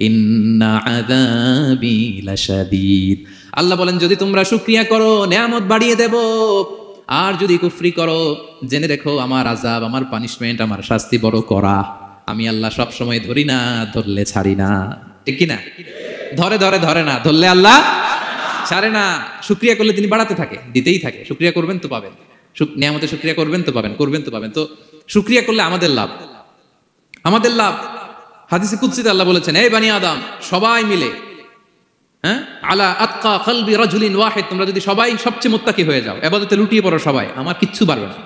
ইন্না আযাবি লাশাদীদ। আল্লাহ বলেন যদি তোমরা শুকরিয়া করো নিয়ামত বাড়িয়ে দেব, আর যদি কুফরি করো জেনে রেখো আমার আযাব, আমার পানিশমেন্ট, আমার শাস্তি বড় কড়া। আমি আল্লাহ সব সময় ধরি না, ধরলে ছাড়ি না। ঠিক কি না? ধরে ধরে ধরে না, ধরলে আল্লাহ ছাড়ে না। শুকরিয়া করলে তিনি বাড়াতে থাকে, দিতেই থাকে। শুকরিয়া করবেন তো পাবেন, নিয়ামতে শুকরিয়া করবেন তো পাবেন, করবেন তো পাবেন। তো শুকরিয়া করলে আমাদের লাভ, আমাদের লাভ। হাদিসে কুদসিতে আল্লাহ বলেছেন এই বানি আদম সবাই মিলে, হ্যাঁ, আলা আতকা কলবি রাজুলিন ওয়াহিদ, তোমরা যদি সবাই সবচেয়ে মুত্তাকি হয়ে যাও, ইবাদতে লুটিয়ে পড়ো সবাই, আমার কিচ্ছু পারবে না।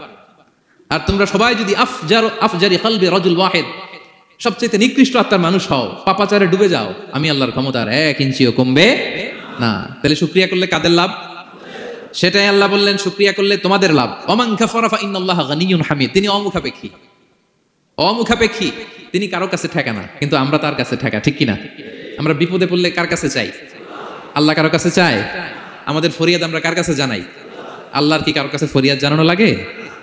আর তোমরা সবাই যদি আফজারি কলবি রাজুল ওয়াহিদ, সবচেয়ে নিকৃষ্ট আত্মার মানুষ হও, পাপাচারে ডুবে যাও, আমি আল্লাহর ক্ষমতার 1 ইঞ্চিও কমবে না। তাহলে শুকরিয়া করলে কাদের লাভ? সেটাই আল্লাহ বললেন শুকরিয়া করলে তোমাদের লাভ। ওমান কাফারা ফাইন্নাল্লাহা গানিয়ুন হামিদ, তিনি অমুখাপেক্ষী, অমুখাপেক্ষী, তিনি কারো কাছে ঠেকা না, কিন্তু আমরা তার কাছে ঠেকা। ঠিক কিনা? আমরা বিপদে পড়লে কার কাছে চাই? আল্লাহ কারো কাছে চায়? আমাদের ফরিয়াদ আমরা কার কাছে জানাই? আল্লাহর কি কারো কাছে ফরিয়াদ জানানো লাগে?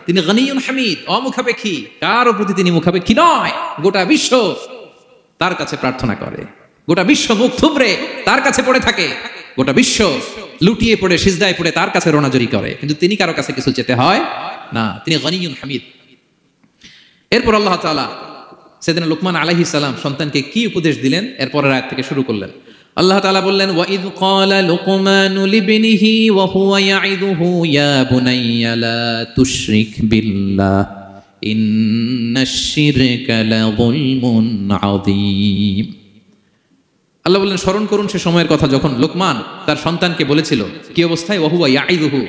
তিনি গানিয়ুন হামিদ, অমুখাপেক্ষী, কারো প্রতি তিনি মুখাপেক্ষী নয়। গোটা বিশ্ব তার কাছে প্রার্থনা করে, গোটা বিশ্ব মুখ থুবড়ে তার কাছে পড়ে থাকে, গোটা বিশ্ব লুটিয়ে পড়ে সিজদায় পড়ে তার কাছে রোনাজরি করে, কিন্তু তিনি কারো কাছে কিছু চেতে হয় না। তিনি গানিয়ুন হামিদ। এরপর আল্লাহ তাআলা সেদিন লুকমান আলাইহিস সালাম সন্তানকে কি উপদেশ দিলেন এরপরের আয়াত থেকে শুরু করলেন। আল্লাহ তাআলা বললেন ওয়াইদ ক্বালা লুকমানু লিবনিহি ওয়া হুয়া ইয়াইদুহু ইয়া বুনাইয়া লা তুশরিক বিল্লাহ ইন্নাশ শিরকা লাযুলমুন আযীম। আল্লাহ বললেন স্মরণ করুন সে সময়ের কথা যখন লোকমান তার সন্তানকে বলেছিল, কি অবস্থায়? ওয়া হুয়া ইয়াইদুহু,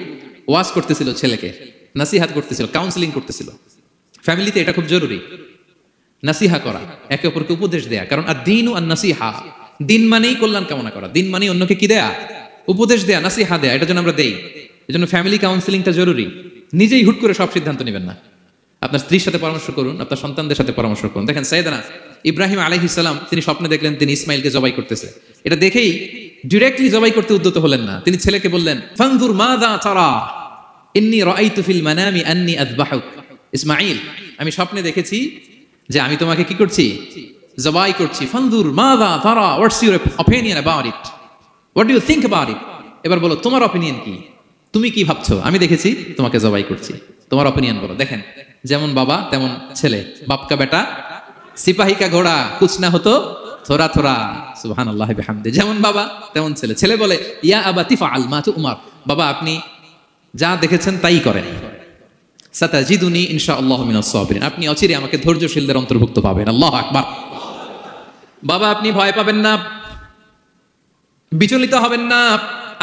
ওয়াজ করতেছিল, ছেলেকে নাসিহাত করতেছিল, কাউন্সেলিং করতেছিল। ফ্যামিলিতে এটা খুব জরুরি, নাসিহা করা, একে অপরকে উপদেশ দেয়া। কারণ আদ-দীনু আন-নাসিহা, দিন মানেই কল্যাণ কামনা করা, দিন মানেই অন্যকে কি দেয়া? উপদেশ দেয়া, নাসিহা দেয়া। এটা যেন আমরা দেই। এজন্য ফ্যামিলি কাউন্সেলিংটা জরুরি। নিজেই হুট করে সব সিদ্ধান্ত নেবেন না, আপনার স্ত্রীর সাথে পরামর্শ করুন, আপনার সন্তানদের সাথে পরামর্শ করুন। দেখেন সাইয়েদনা ইব্রাহিম আলাইহিস সালাম তিনি স্বপ্নে দেখলেন তিনি ইসমাইলকে জবাই করতেছে। এটা দেখেই ডিরেক্টলি জবাই করতে উদ্যত হলেন না, তিনি ছেলেকে বললেন ফানজুর মাযা তারা ইন্নী রাআইতু ফিল মানামি আন্নী আযবাহুক। ইসমাইল, আমি স্বপ্নে দেখেছি যে আমি তোমাকে কি করছি? জবাই করছি। ফানজুর মাযা তারা, what's your opinion about it, what do you think about it? এবার বলো তোমার অপিনিয়ন কি, তুমি কি ভাবছো? আমি দেখেছি তোমাকে জবাই করছি, তোমার অপিনিয়ন বলো। দেখেন যেমন বাবা তেমন ছেলে, বাপ কা বেটা সিপাহী কা ঘোড়া কুছ না হতো থোড়া থোড়া, সুবহানাল্লাহি বিহামদি। যেমন বাবা তেমন ছেলে। ছেলে বলে ইয়া আবাতি ফাআল মা তুমার, বাবা আপনি যা দেখেছেন তাই করেন। সাতাজিদুনি ইনশাআল্লাহু মিনাস সাবিরিন, আপনি অচিরে আমাকে ধৈর্যশীলদের অন্তর্ভুক্ত পাবেন। আল্লাহু আকবার। বাবা আপনি ভয় পাবেন না, বিচলিত হবেন না,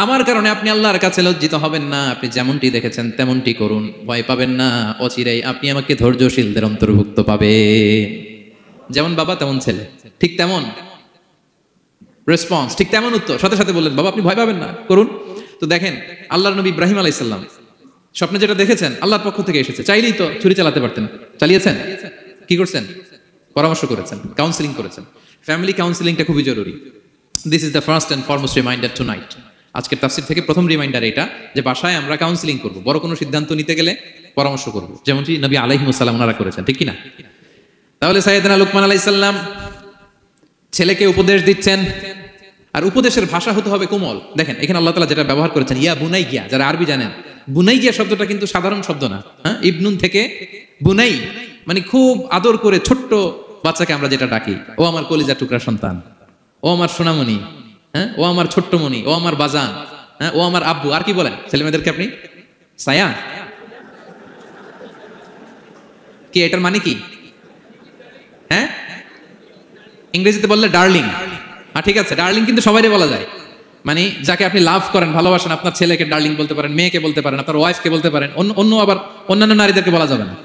আমার কারণে আপনি আল্লাহর কাছে লজ্জিত হবেন না। আপনি যেমনটি দেখেছেন তেমনটি করুন, ভয় পাবেন না, অচিরেই আপনি আমাকে ধৈর্যশীলদের অন্তর্ভুক্ত পাবেন। যেমন বাবা তেমন ছেলে, ঠিক তেমন রেসপন্স, ঠিক তেমন উত্তর। সাথে সাথে বললেন বাবা আপনি ভয় পাবেন না, করুন। তো দেখেন আল্লাহর নবী ইব্রাহিম আলাইহিস সালাম স্বপ্নে যেটা দেখেছেন আল্লাহর পক্ষ থেকে এসেছে। চাইলেই তো ছুরি চালাতে পারতেন, চালিয়েছেন? কি করছেন? পরামর্শ করেছেন, কাউন্সেলিং করেছেন। ফ্যামিলি কাউন্সেলিংটা খুবই জরুরি। This is the first and foremost reminder tonight. আজকের তাফসীর থেকে প্রথম রিমাইন্ডার এটা যে বাসায় আমরা কাউন্সেলিং করব, বড় কোনো সিদ্ধান্ত নিতে গেলে পরামর্শ করব, যেমনটি নবী আলাইহিস সালাম ওনারা করেছেন। ঠিক কি না? তাহলে সাইয়েদনা লুকমান আলাইহিস সালাম ছেলেকে উপদেশ দিচ্ছেন, আর উপদেশের ভাষা হতে হবে কোমল। দেখেন এখানে আল্লাহ তাআলা যেটা ব্যবহার করেছেন, ইয়া বুনাইয়া, যারা আরবি জানেন, বুনাইয়া শব্দটা কিন্তু সাধারণ শব্দ না। হ্যাঁ, ইবনুন থেকে বুনাই, মানে খুব আদর করে ছোট্ট বাচ্চাকে আমরা যেটা ডাকি, ও আমার কলিজার টুকরা সন্তান, ও আমার সোনামণি, হ্যাঁ, ও আমার ছোট্টমণি, ও আমার বাজান, হ্যাঁ, ও আমার আব্বু। আর কি বলেন ছেলেমেয়েদেরকে আপনি? সায়া। কি এটার মানে কি? হ্যাঁ, ইংরেজিতে বললে ডার্লিং। ঠিক আছে, ডার্লিং কিন্তু সবাইরে বলা যায়, মানে যাকে আপনি লাভ করেন, ভালোবাসেন, আপনার ছেলেকে ডার্লিং বলতে পারেন, মেয়েকে বলতে পারেন, আপনার ওয়াইফকে বলতে পারেন, অন্য আবার অন্যান্য নারীদেরকে বলা যাবে না,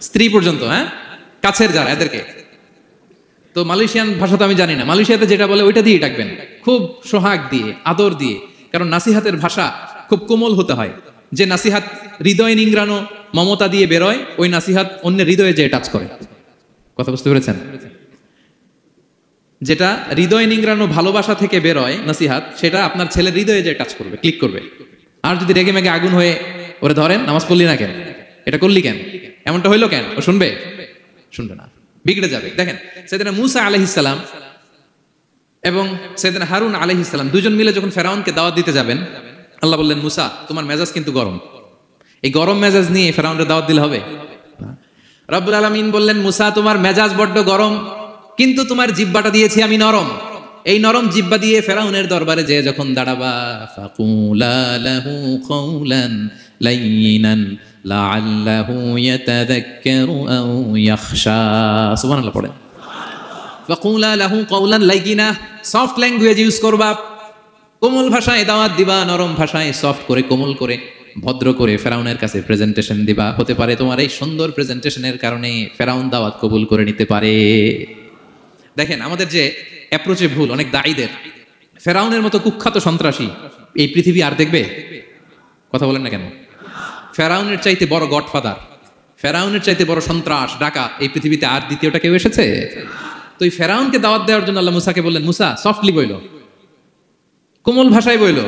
স্ত্রী পর্যন্ত, হ্যাঁ, কাছের যারা এদেরকে। তো মালয়েশিয়ান ভাষা তো আমি জানি না, মালয়েশিয়াতে যেটা বলে ওইটা দিয়ে ডাকবেন, খুব সোহাগ দিয়ে, আদর দিয়ে, কারণ নাসিহাতের ভাষা খুব কোমল হতে হয়। যে নাসিহাত হৃদয় নিংড়ানো মমতা দিয়ে বেরোয়, ওই নাসিহাত অন্যের হৃদয়ে যে টাচ করে। কথা বুঝতে পেরেছেন? যেটা হৃদয় নিংড়ানো ভালোবাসা থেকে বেরোয় নাসিহাত, সেটা আপনার ছেলের হৃদয়ে যে টাচ করবে, ক্লিক করবে। আর যদি রেগে মেগে আগুন হয়ে ওরে ধরেন, নামাজ পড়লি না কেন, এটা করলি কেন, এমনটা হইলো কেন, ও শুনবে? শুনবে না, বিগড়ে যাবে। দেখেন সাইয়েদনা মূসা আলাইহিস সালাম এবং সাইয়েদনা হারুন আলাইহিস সালাম দুজন মিলে যখন ফেরাউনকে দাওয়াত দিতে যাবেন, আল্লাহ বললেন, মূসা তোমার মেজাজ কিন্তু গরম, এই গরম মেজাজ নিয়ে ফেরাউনের দাওয়াত দিলে হবে? রব্বুল আলামিন বললেন, মূসা তোমার মেজাজ বড্ড গরম, কিন্তু তোমার জিহ্বাটা দিয়েছি আমি নরম। এই নরম জিহ্বা দিয়ে ফেরাউনের দরবারে যে যখন দাঁড়াবা, ফাকুলা লাহু কাওলান লাইয়িনান লাআল্লাহু ইয়াতাযাক্কারু আও ইয়াখশা। সুবহানাল্লাহ পড়েন। ফাকুলা লাহু কাওলান লাইয়িনা, সফট ল্যাঙ্গুয়েজ ইউজ করবা, কোমল ভাষায় দাওয়াত দিবা, নরম ভাষায় সফট করে, কোমল করে, ভদ্র করে ফেরাউনের কাছে প্রেজেন্টেশন দিবা। হতে পারে তোমার এই সুন্দর প্রেজেন্টেশনের কারণে ফেরাউন দাওয়াত কবুল করে নিতে পারে। দেখেন আমাদের যে অ্যাপ্রোচে ভুল অনেক দায়ীদের, ফেরাউনের মতো কুখ্যাত সন্ত্রাসী এই পৃথিবী আর দেখবে? কথা বলেন না কেন? ফেরাউনের চাইতে বড় গডফাদার, ফেরাউনের চাইতে বড় সন্ত্রাস ডাকাত এই পৃথিবীতে আর দ্বিতীয়টা কেউ এসেছে? তো এই ফেরাউনকে দাওয়াত দেওয়ার জন্য আল্লাহ মুসাকে বললেন, মুসা সফটলি বইলো, কোমল ভাষায় বইলো,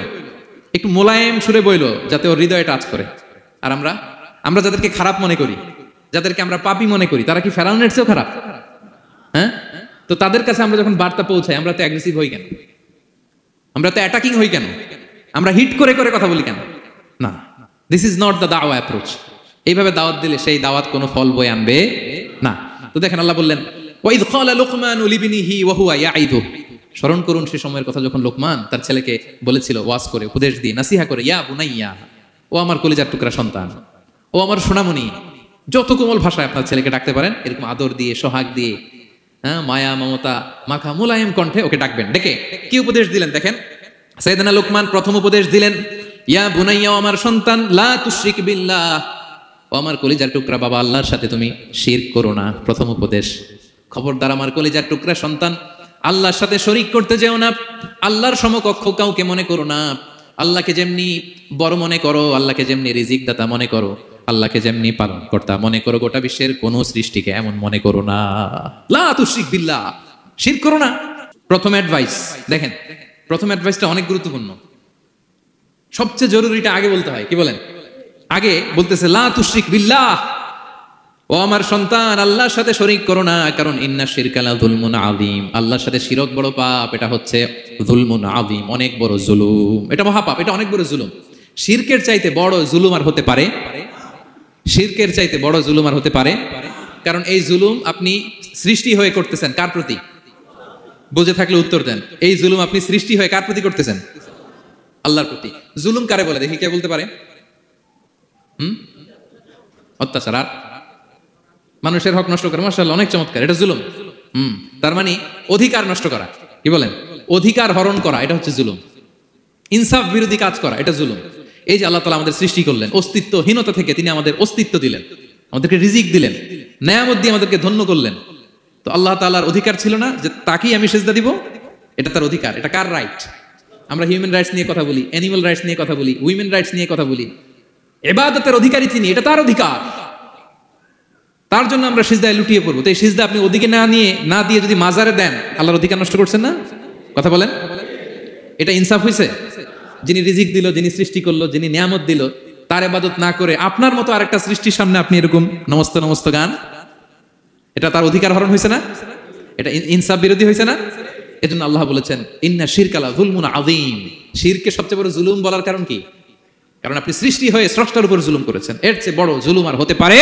একটু মোলায়েম সুরে বইলো, যাতে ওর হৃদয়ে টাচ করে। আর আমরা যাদেরকে খারাপ মনে করি, যাদেরকে আমরা পাপী মনে করি, তারা কি ফেরাউনের চেয়েও খারাপ? হ্যাঁ, তো তাদের কাছে আমরা যখন বার্তা পৌঁছাই, আমরা তো অ্যাগ্রেসিভ হই কেন? আমরা তো অ্যাটাকিং হই কেন? আমরা হিট করে করে কথা বলি কেন? না, দিস ইজ নট দ্য দাওয়া অ্যাপ্রোচ। এইভাবে দাওয়াত দিলে সেই দাওয়াত কোনো ফল বয়ে আনবে না। তো দেখেন আল্লাহ বললেন, ওয়াইদ ক্বালা লুকমানু লিবনিহি ওয়া হুয়া ইয়াইদু, স্মরণ করুন সে সময়ের কথা যখন লোকমান তার ছেলেকে বলেছিল, ওয়াজ করে, উপদেশ দিয়ে, নাসিহা করে, ইয়া বুনাইয়া, ও আমার কলিজার টুকরা সন্তান, ও আমার সোনামণি। যত কোমল ভাষায় আপনার ছেলেকে ডাকতে পারেন, এরকম আদর দিয়ে, সোহাগ দিয়ে, হ্যাঁ, মায়া মমতা মাখা মোলায়েম কণ্ঠে ওকে ডাকবেন। ডেকে কি উপদেশ দিলেন দেখেন। সাইয়েদনা লোকমান প্রথম উপদেশ দিলেন, ইয়া বুনাইয়া, আমার সন্তান, লা তুশরিক বিল্লাহ, ও আমার কলিজার টুকরা বাবা, আল্লাহর সাথে তুমি শিরক করো না। প্রথম উপদেশ, খবরদার আমার কলিজার টুকরা সন্তান, আল্লাহর সাথে শরিক করতে যেও না, আল্লাহর সমকক্ষ কাউকে মনে করো না। আল্লাহকে যেমনি বড় মনে করো, আল্লাহকে যেমনি রিজিক দাতা মনে করো, আল্লাহকে যেমনি পালন কর্তা মনে করো, গোটা বিশ্বের কোন সৃষ্টিকে এমন মনে করো না। লা তুশরিক বিল্লাহ, শিরক করো না। প্রথম অ্যাডভাইস দেখেন, প্রথম অ্যাডভাইসটা অনেক গুরুত্বপূর্ণ, সবচেয়ে জরুরিটা আগে বলতে হয়। কি বলেন? আগে বলতেছে লা তুশরিক বিল্লাহ, ও আমার সন্তান, আল্লাহর সাথে শরীক করো না, কারণ ইন্না শিরকা লা যুলমুন আযীম, আল্লাহর সাথে শিরক বড় পাপ, এটা হচ্ছে যুলমুন আযীম, অনেক বড় জুলুম, এটা মহাপাপ, এটা অনেক বড় জুলুম। শিরকের চাইতে বড় জুলুম আর হতে পারে? শিরকের চাইতে বড় জুলুম আর হতে পারে? কারণ এই জুলুম আপনি সৃষ্টি হয়ে করতেছেন কার প্রতি? বুঝে থাকলে উত্তর দেন। এই জুলুম আপনি সৃষ্টি হয়ে কার প্রতি করতেছেন? আল্লাহর প্রতি। জুলুম কারে বলে দেখি, কে বলতে পারে? অত্যাচার আর মানুষের হক নষ্ট করা, মাশাআল্লাহ অনেক চমৎকার, এটা জুলুম। তার মানে অধিকার নষ্ট করা, কি বলেন? অধিকার হরণ করা, এটা হচ্ছে জুলুম। ইনসাফ বিরোধী কাজ করা, এটা জুলুম। এই যে আল্লাহ তাআলা আমাদের সৃষ্টি করলেন, অস্তিত্বহীনতা থেকে তিনি আমাদের অস্তিত্ব দিলেন, আমাদেরকে রিজিক দিলেন, নেয়ামত দিয়ে আমাদেরকে ধন্য করলেন। তো আল্লাহ তাআলার অধিকার ছিল না যে তাকেই আমি সিজদা দিব? এটা তার অধিকার। এটা কার রাইট? আমরা হিউম্যান রাইটস নিয়ে কথা বলি, অ্যানিমাল রাইটস নিয়ে কথা বলি, উইমেন রাইটস নিয়ে কথা বলি। ইবাদতের অধিকারী তিনি, এটা তার অধিকার। তার জন্য আমরা সিজদায় লুটিয়ে পড়বো। তো এই সিজদা আপনি ওদিকে না দিয়ে যদি মাজারে দেন, আল্লাহর অধিকার নষ্ট করছেন না? কথা বলেন, এটা ইনসাফ হয়েছে? যিনি রিজিক দিল, যিনি সৃষ্টি করলো, যিনি নিয়ামত দিল, তার ইবাদত না করে আপনার মতো আরেকটা সৃষ্টির সামনে আপনি এরকম নমস্ত নমস্ত গান, এটা তার অধিকার হরণ হয়েছে না? এটা ইনসাফ বিরোধী হয়েছে না? এজন্য আল্লাহ বলেছেন ইন্না শিরকালা যুলমুন আযীম। শিরকে সবচেয়ে বড় জুলুম বলার কারণ কি? কারণ আপনি সৃষ্টি হয়ে স্রষ্টার উপর জুলুম করেছেন, এর চেয়ে বড় জুলুম আর হতে পারে।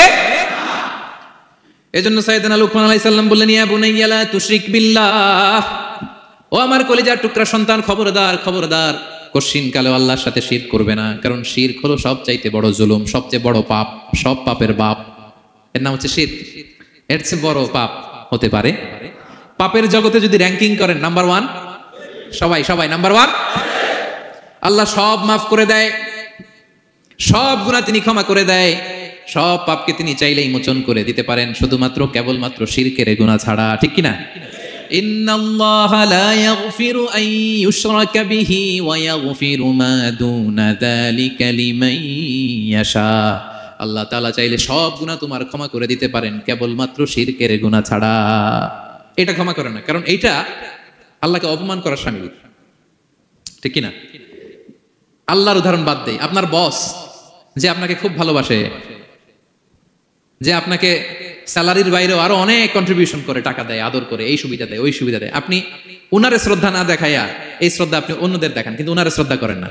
এজন্য সাইয়েদনা লুকমান আলাইহিস সালাম বললেন, ইয়া বুনাইয়া লা তুশরিক বিল্লাহ, ও আমার কলিজার টুকরা সন্তান, খবরদার খবরদার, কশিন কালেও আল্লাহর সাথে শিরক করবে না। কারণ শিরক হলো সবচাইতে বড় জুলুম, সবচেয়ে বড় পাপ, সব পাপের বাপ, এর নাম হচ্ছে শিরক। এর চেয়ে বড় পাপ হতে পারে? পাপের জগতে যদি র্যাঙ্কিং করেন নাম্বার 1, সবাই সবাই নাম্বার 1। আল্লাহ সব মাফ করে দেয়, সব গুনাহ তিনি ক্ষমা করে দেয়, সব পাপকে তিনি চাইলেই মোচন করে দিতে পারেন, শুধুমাত্র কেবলমাত্র শিরকের গুনাহ ছাড়া। ঠিক কি না? ইন্নাল্লাহা লা ইয়াগফিরু আন ইউশরাকা বিহি ওয়া ইয়াগফিরু মা দুনা যালিকা লিমান ইয়াশা। আল্লাহ তাআলা চাইলে সব গুনাহ তোমার ক্ষমা করে দিতে পারেন, কেবলমাত্র শিরকের গুনাহ ছাড়া। এটা ক্ষমা করে না, কারণ এইটা আল্লাহকে অপমান করার শামিল। ঠিক কি না? আল্লাহর উদাহরণ বাদ দেই, আপনার বস যে আপনাকে খুব ভালোবাসে, যে আপনাকে স্যালারির বাইরেও আরো অনেক কন্ট্রিবিউশন করে, টাকা দেয়, আদর করে, এই সুবিধা দেয়, ওই সুবিধা দেয়, আপনি উনারে শ্রদ্ধা না দেখাইয়া এই শ্রদ্ধা আপনি অন্যদের দেখান, কিন্তু উনারে শ্রদ্ধা করেন না,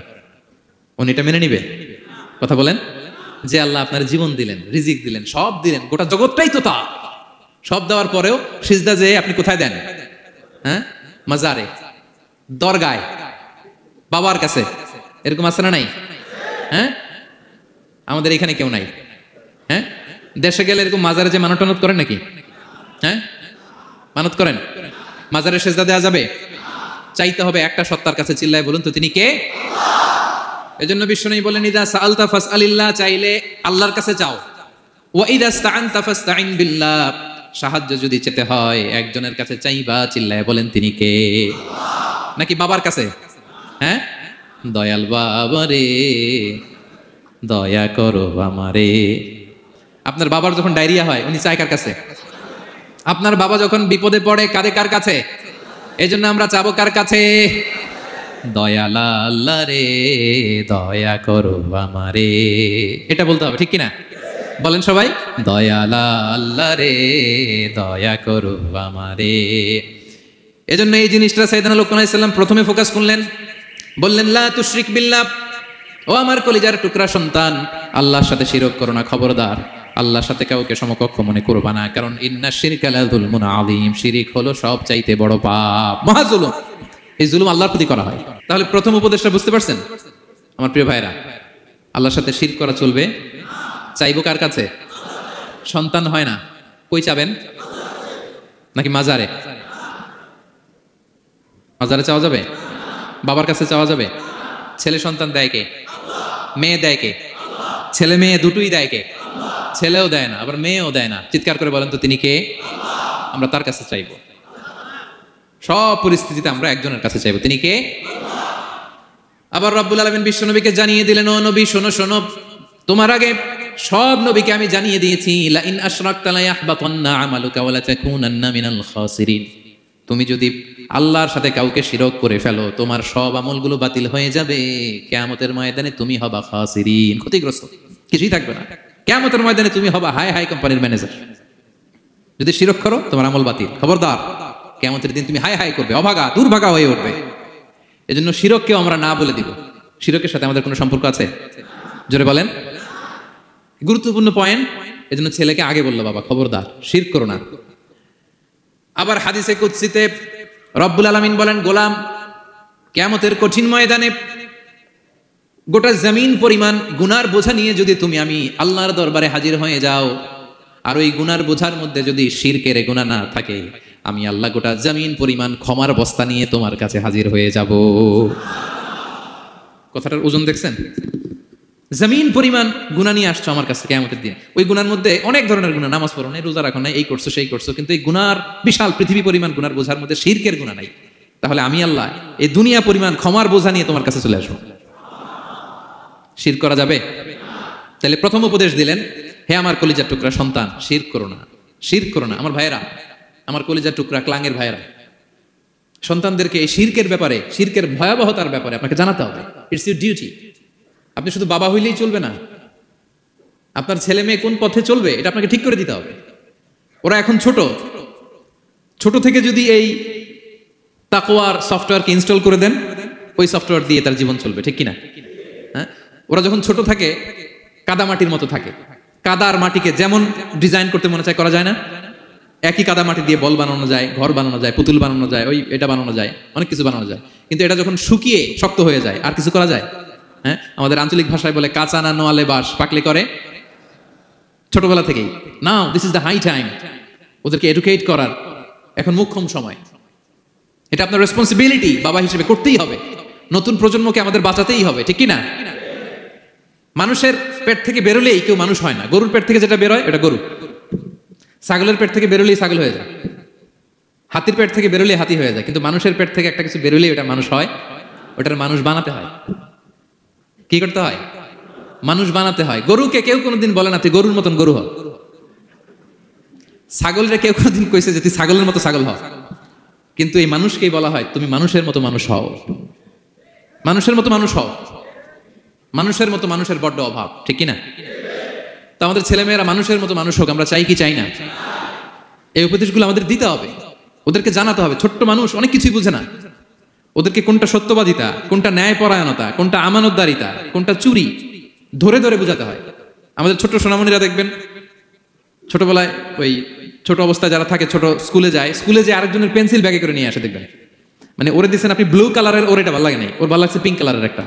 উনি এটা মেনে নিবে? কথা বলেন। যে আল্লাহ আপনার জীবন দিলেন, রিজিক দিলেন, সব দিলেন, গোটা জগৎটাই তো তা, সব দেওয়ার পরেও সিজদা যে আপনি কোথায় দেন? হ্যাঁ, মাজারে, দরগায়, বাবার কাছে। এরকম আছে না নাই? হ্যাঁ, আমাদের এখানে কেউ নাই। হ্যাঁ, দেশে গেলে এরকম মাজারে যে মানত টানত করেন নাকি? হ্যাঁ, মানত করেন? মাজারে সেজদা দেওয়া যাবে? চাইতে হবে একটা সত্তার কাছে। চিল্লায় বলুন তো তিনি কে? এজন্য বিশ্বনবী বলেন, ইদা সাআলতা ফাসআলিল্লাহ, চাইলে আল্লাহর কাছে চাও। ওয়া ইদা ইসতাআনতা ফাসতাইন বিল্লাহ, সাহায্য যদি চেতে হয় একজনের কাছে চাইবা। চিল্লায় বলেন তিনি কে? নাকি বাবার কাছে? হ্যাঁ, দয়াল বাবা রে দয়া করো আমারে। আপনার বাবার যখন ডায়রিয়া হয় উনি চায় কার কাছে? আপনার বাবা যখন বিপদে পড়ে কাঁদে কার কাছে? এজন্য আমরা চাবো কার কাছে? দয়াল আল্লাহ রে দয়া করো আমারে। এটা বলতে হবে, ঠিক কিনা? বলেন সবাই, দয়াল আল্লাহ রে দয়া করো আমারে। এজন্য এই জিনিসটা সাইয়েদনা লুকমান আলাইহিস সালাম প্রথমে ফোকাস করলেন, বললেন লা তুশরিক বিল্লাহ, ও আমার কলিজার টুকরা সন্তান, আল্লাহর সাথে শিরক করো না, খবরদার আল্লাহর সাথে কাউকে সমকক্ষ মনে করবা না। কারণ ইন্না শিরকা লা যুলমুন আযীম, শিরক হলো সব চাইতে বড় পাপ, মহা জুলুম। এই জুলুম আল্লাহর প্রতি করা হয়। তাহলে প্রথম উপদেশটা বুঝতে পারছেন আমার প্রিয় ভাইরা? আল্লাহর সাথে শিরক করা চলবে। চাইবো কার কাছে? সন্তান হয় না, কই চাবেন? নাকি মাজারে? মাজারে চাওয়া যাবে? বাবার কাছে চাওয়া যাবে? ছেলে সন্তান দেয় কে? মেয়ে দেয় কে? ছেলে মেয়ে দুটোই দেয় কে? ছেলেও দেয় না, আবার মেয়েও দেয় না। চিৎকার করে বলেন তো তিনি কে? আমরা তার কাছে চাইবো। সব পরিস্থিতিতে আমরা একজনের কাছে চাইবো, তিনি কে? আবার রব্বুল আলামিন বিশ্ব নবীকে জানিয়ে দিলেন, ও নবী শোনো শোনো, তোমার আগে সব নবীকে আমি জানিয়ে দিয়েছি, লা ইন আশরাকতা লা ইয়াহবাতান্না আমালুকা ওয়া লা তাকুনান্না মিনাল খাসিরিন। তুমি যদি আল্লাহর সাথে কাউকে শিরক করে ফেলো, তোমার সব আমলগুলো বাতিল হয়ে যাবে। কিয়ামতের ময়দানে তুমি হবা খাসিরিন, ক্ষতিগ্রস্ত, কিছুই থাকবে না। কিয়ামতের ময়দানে তুমি হবা হাই হাই কোম্পানির ম্যানেজার। যদি শিরক করো তোমার আমল বাতিল, খবরদার। কিয়ামতের দিন তুমি হাই হাই করবে, অভাগা দুর্ভাগা হয়ে উঠবে। এজন্য শিরককেও আমরা না বলে দিব। শিরকের সাথে আমাদের কোনো সম্পর্ক আছে? জোরে বলেন। গুরুত্বপূর্ণ পয়েন্ট। এজন্য ছেলেকে আগে বললো, বাবা খবরদার শিরক করো না। আবার হাদিসে কুদসিতে রব্বুল আলামিন বলেন, গোলাম কিয়ামতের কঠিন ময়দানে গোটা জমিন পরিমাণ গুনার বোঝা নিয়ে যদি তুমি আমি আল্লাহর দরবারে হাজির হয়ে যাও, আর ওই গুনার বোঝার মধ্যে যদি শিরকের গুনাহ না থাকে, আমি আল্লাহ গোটা জমিন পরিমাণ ক্ষমার বস্তা নিয়ে তোমার কাছে হাজির হয়ে যাব। কথাটার ওজন দেখছেন? জমিন পরিমাণ গুনাহ নিয়ে আসছো আমার কাছে কিয়ামতের দিন। ওই গুনার মধ্যে অনেক ধরনের গুনাহ, নামাজ পড়ো নাই, রোজা রাখো নাই, এই করছো সেই করছো, কিন্তু এই গুনার বিশাল পৃথিবী পরিমাণ গুনার বোঝার মধ্যে শিরকের গুনাহ নাই। তাহলে আমি আল্লাহ এই দুনিয়া পরিমাণ ক্ষমার বোঝা নিয়ে তোমার কাছে চলে আসবো। শিরক করা যাবে? তাহলে প্রথম উপদেশ দিলেন, হে আমার কলিজার টুকরা সন্তান, শিরক করো না, শিরক করো না। আমার ভাইয়েরা, আমার কলিজার টুকরা ক্লাঙের ভাইয়েরা, সন্তানদেরকে এই শিরকের ব্যাপারে, শিরকের ভয়াবহতার ব্যাপারে আপনাকে জানাতে হবে। It's your duty. আপনি শুধু বাবা হইলেই চলবে না, আপনার ছেলে মেয়ে কোন পথে চলবে এটা আপনাকে ঠিক করে দিতে হবে। ওরা এখন ছোট ছোট থেকে যদি এই তাকওয়ার সফটওয়্যারকে ইনস্টল করে দেন, ওই সফটওয়্যার দিয়ে তার জীবন চলবে, ঠিক কিনা? হ্যাঁ, ওরা যখন ছোট থাকে কাদামাটির মতো থাকে। কাদা আর মাটিকে যেমন ডিজাইন করতে মনে চায় করা যায় না? একই কাদা মাটি দিয়ে বল বানানো যায়, ঘর বানানো যায়, পুতুল বানানো যায়, ওই এটা বানানো যায়, অনেক কিছু বানানো যায়। কিন্তু এটা যখন শুকিয়ে শক্ত হয়ে যায় আর কিছু করা যায়? হ্যাঁ, আমাদের আঞ্চলিক ভাষায় বলে কাঁচা না নোয়ালে বাস পাকলে করে। ছোটবেলা থেকেই now this is the high time ওদেরকে এডুকেট করার, এখন মুখ্যম সময়। এটা আপনার রেসপন্সিবিলিটি বাবা হিসেবে করতেই হবে। নতুন প্রজন্মকে আমাদের বাঁচাতেই হবে, ঠিক কিনা? মানুষের পেট থেকে বেরোলেই কেউ মানুষ হয় না। গরুর পেট থেকে যেটা বেরোয় এটা গরু, ছাগলের পেট থেকে বেরোলেই ছাগল হয়ে যায়, হাতির পেট থেকে বেরোলেই হাতি হয়ে যায়। কিন্তু মানুষের পেট থেকে একটা কিছু বেরোলেই ওটা মানুষ হয়, ওটার মানুষ বানাতে হয়। কি করতে হয়? মানুষ বানাতে হয়। গরুকে কেউ কোনোদিন বলে না তুই গরুর মতন গরু হ। ছাগলরে কেউ কোনোদিন কইছে যে তুই ছাগলের মতো ছাগল হ। কিন্তু এই মানুষকেই বলা হয় তুমি মানুষের মতো মানুষ হও, মানুষের মতো মানুষ হও। মানুষের মতো মানুষের বড্ড অভাব, ঠিক কিনা? তো আমাদের ছেলেমেয়েরা মানুষের মতো মানুষ হোক, আমরা চাই কি চাই না? এই উপদেশগুলো আমাদের দিতে হবে, ওদেরকে জানাতে হবে। ছোট্ট মানুষ অনেক কিছুই বুঝে না, ওদেরকে কোনটা সত্যবাদিতা, কোনটা ন্যায়পরায়ণতা, কোনটা আমানতদারিতা, কোনটা চুরি ধরে ধরে বোঝাতে হয়। আমাদের ছোট্ট সোনামণিরা দেখবেন ছোটবেলায় ওই ছোট অবস্থায় যারা থাকে, ছোট স্কুলে যায়, স্কুলে যে আরেকজনের পেন্সিল ব্যাগে করে নিয়ে আসে দেখবেন। মানে ওরে দিচ্ছেন আপনি ব্লু কালারের, ওর এটা ভালো লাগে নাই, ওর ভালো লাগছে পিঙ্ক কালারের একটা,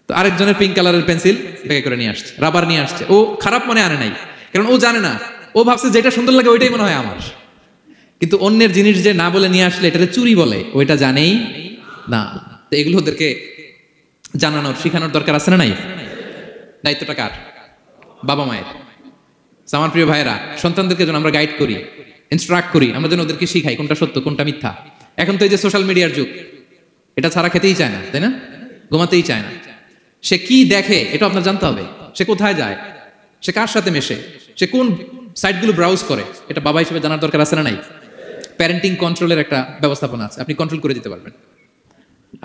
তো আরেকজনের পিঙ্ক কালারের পেন্সিল ব্যাগে করে নিয়ে আসছে, রাবার নিয়ে আসছে। ও খারাপ মনে আনে নাই, কারণ ও জানে না, ও ভাবছে যেটা সুন্দর লাগে ওইটাই মনে হয় আমার। কিন্তু অন্যের জিনিস যে না বলে নিয়ে আসলে এটাকে চুরি বলে, ওইটা জানেই না। তো এগুলো ওদেরকে জানানোর শিখানোর দরকার আছে না নাই? দায়িত্বটা কার? বাবা মায়ের। আমার প্রিয় ভাইয়েরা, সন্তানদেরকে যেন আমরা গাইড করি, ইনস্ট্রাক্ট করি, আমরা যেন ওদেরকে শিখাই কোনটা সত্য কোনটা মিথ্যা। এখন তো এই যে সোশ্যাল মিডিয়ার যুগ, এটা ছাড়া খেতেই চায় না, তাই না? ঘুমাতেই চায় না। সে কি দেখে এটা আপনার জানতে হবে। সে কোথায় যায়, সে কার সাথে মেশে, সে কোন সাইটগুলো ব্রাউজ করে, এটা বাবা হিসেবে জানার দরকার আছে না নাই? প্যারেন্টিং কন্ট্রোলের একটা ব্যবস্থাপনা আছে, আপনি কন্ট্রোল করে দিতে পারবেন।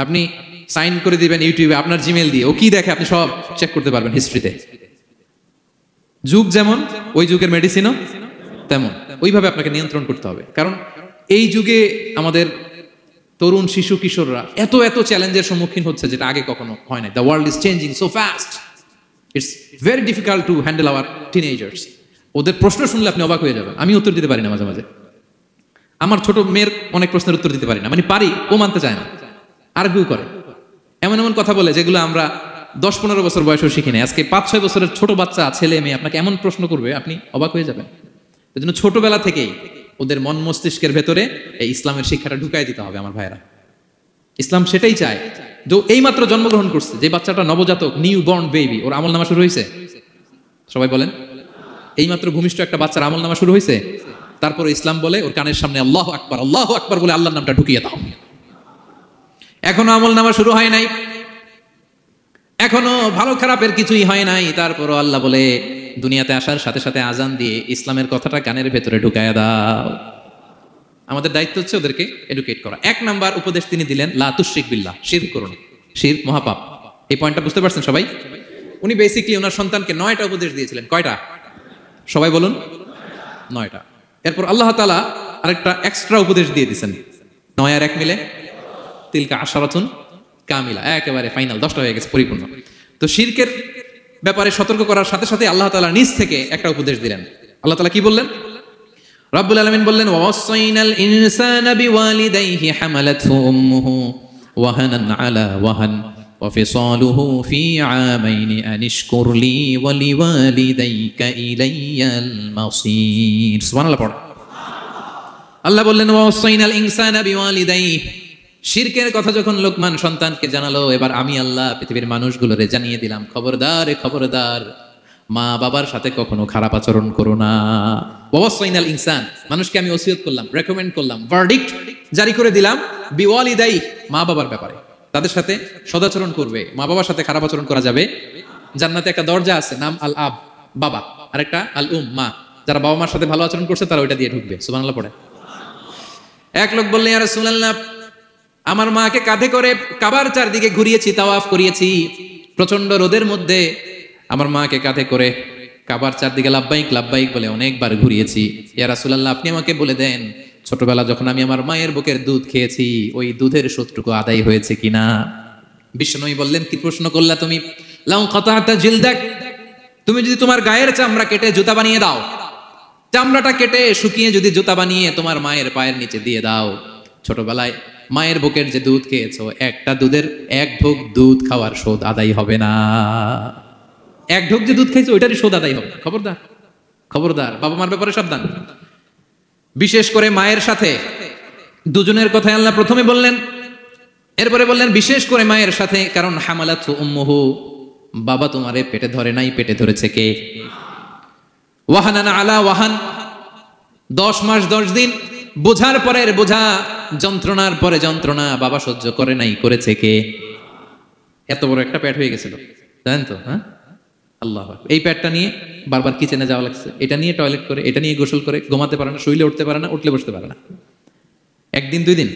আপনি সাইন করে দিবেন ইউটিউবে আপনার জিমেল দিয়ে, ও কি দেখে আপনি সব চেক করতে পারবেন হিস্ট্রিতে। যুগ যেমন, ওই যুগের মেডিসিনও তেমন। ওইভাবে আপনাকে নিয়ন্ত্রণ করতে হবে। কারণ এই যুগে আমাদের তরুণ শিশু কিশোররা এত এত চ্যালেঞ্জের সম্মুখীন হচ্ছে যেটা আগে কখনো হয় না। The world is changing so fast, it's very difficult to handle our teenagers. ওদের প্রশ্ন শুনলে আপনি অবাক হয়ে যাবেন। আমি উত্তর দিতে পারি না মাঝে মাঝে। আমার ছোট মেয়ের অনেক প্রশ্নের উত্তর দিতে পারি না, মানে পারি, ও মানতে চায় না, আর্গুও করে, এমন এমন কথা বলে যেগুলো আমরা 10-15 বছর বয়সেও শিখি না। আজকে 5-6 বছরের ছোট বাচ্চা ছেলে মেয়ে আপনাকে এমন প্রশ্ন করবে আপনি অবাক হয়ে যাবেন। এই জন্য ছোটবেলা থেকেই ওদের মন মস্তিষ্কের ভেতরে এই ইসলামের শিক্ষাটা ঢুকাই দিতে হবে আমার ভাইয়েরা। ইসলাম সেটাই চায়। যে এই মাত্র জন্মগ্রহণ করছে যে বাচ্চাটা, নবজাতক, নিউ বর্ন বেবি, ওর আমল নামা শুরু হয়েছে? সবাই বলেন, এই মাত্র ভূমিষ্ঠ একটা বাচ্চার আমল নামা শুরু হয়েছে। তারপরে ইসলাম বলে ওর কানের সামনে আল্লাহু আকবার, আল্লাহু আকবার বলে আল্লাহর নামটা ঢুকিয়ে দাও। এখনো আমল নামা শুরু হয় নাই, এখনো ভালো খারাপের কিছুই হয় নাই, তারপরও আল্লাহ বলে দুনিয়াতে আসার সাথে সাথে আজান দিয়ে ইসলামের কথাটা কানের ভেতরে ঢুকায়া দাও। আমাদের দায়িত্ব হচ্ছে ওদেরকে এডুকেট করা। 1 নাম্বার উপদেশ তিনি দিলেন, লা তুশরিক বিল্লাহ, শিরক করো না, শিরক মহাপাপ। এই পয়েন্টটা বুঝতে পারছেন সবাই? উনি বেসিক্যালি ওনার সন্তানকে 9টা উপদেশ দিয়েছিলেন। কয়টা? সবাই বলুন, 9টা। এরপর আল্লাহ তাআলা আরেকটা এক্সট্রা উপদেশ দিয়ে দিয়েছেন, 9 আর 1 মিলে তিলকা আশারাতুন কামিলা, একেবারে ফাইনাল, 10টা হয়ে গেছে, পরিপূর্ণ। তো শিরকের ব্যাপারে সতর্ক করার সাথে সাথে আল্লাহ তাআলা নিজ থেকে একটা উপদেশ দিলেন। আল্লাহ তাআলা কি বললেন? রব্বুল আলামিন বললেন, ওয়াসাইনাল ইনসানা বিওয়ালিদাইহি হামালাতহু উম্মুহু ওয়াহানান আলা ওয়াহান ওয়া ফিসালুহু ফি আমাইনি আনিশকুর লি ওয়া লিওয়ালিদাইকা ইলাইয়াল মাসির। সুবহানাল্লাহ পড়ো। আল্লাহ বললেন, ওয়াসাইনাল ইনসানা বিওয়ালিদাইহি, শিরকের কথা যখন লোকমান সন্তানকে জানালো, এবার আমি আল্লাহ পৃথিবীর মানুষগুলোরে জানিয়ে দিলাম, খবরদার খবরদার, মা বাবার সাথে কখনো খারাপ আচরণ করো না। ওয়াসাইনাল ইনসান, মানুষকে আমি ওসিয়ত করলাম, রেকমেন্ড করলাম, ভার্ডিক্ট জারি করে দিলাম, বিওয়ালিদাই, মা বাবার ব্যাপারে তাদের সাথে সদাচরণ করবে। মা বাবার সাথে খারাপ আচরণ করা যাবে। জান্নাতে একটা দরজা আছে, নাম আল আব, বাবা, আর একটা আল উম, মা। যারা বাবা মার সাথে ভালো আচরণ করছে তারা ওইটা দিয়ে ঢুকবে। সুবহানাল্লাহ পড়ে। এক লোক বললেন, ইয়া রাসূলুল্লাহ, আমার মাকে কাঁধে করে কাবার চারদিকে ঘুরিয়েছি, তাওয়াফ করিয়েছি, প্রচন্ড রোদের মধ্যে আমার মাকে কাঁধে করে কাবার চারদিকে লাব্বাইক লাব্বাইক বলে অনেকবার ঘুরিয়েছি। ইয়া রাসূলুল্লাহ, আপনি আমাকে বলে দেন, ছোটবেলা যখন আমি আমার মায়ের বুকের দুধ খেয়েছি ওই দুধের শোধটুকু আদায় হয়েছে কিনা। বিশ্বনবী বললেন, কি প্রশ্ন করলা তুমি? লাউ কাতাতা জিলদাক, তুমি যদি তোমার গায়ের চামড়া কেটে জুতা বানিয়ে দাও, চামড়াটা কেটে শুকিয়ে যদি জুতা বানিয়ে তোমার মায়ের পায়ের নিচে দিয়ে দাও, ছোটবেলায় মায়ের বুকের যে দুধ খেয়েছো, একটা দুধের এক ঢোক দুধ খাওয়ার শোধ আদায় হবে না। এক ঢোক যে দুধ খাইছো ওইটারই শোধ আদায় হবে। খবরদার, খবরদার, বাবা মার ব্যাপারে সাবধান। বিশেষ করে মায়ের সাথে, দুজনের কথাই আল্লাহ প্রথমে বললেন, এরপরে বললেন বিশেষ করে মায়ের সাথে, কারণ হামালাতহু উম্মুহু, বাবা তোমারে পেটে ধরে নাই, পেটে ধরেছে কে? ওয়াহানান আলা ওয়াহান, 10 মাস 10 দিন বোঝার পরের বোঝা, যন্ত্রণার পরে যন্ত্রণা বাবা সহ্য করে নাই, করেছে কে? এত বড় একটা পেট হয়ে গেছিল, জানেন তো? হ্যাঁ, আল্লাহ। এই পেটটা নিয়ে বারবার কিচেনে যাওয়া লাগছে, এটা নিয়ে টয়লেট করে, এটা নিয়ে গোসল করে, ঘুমাতে পারে না, শুইলে উঠতে পারে না, উঠলে বসতে পারে না। একদিন 2 দিন,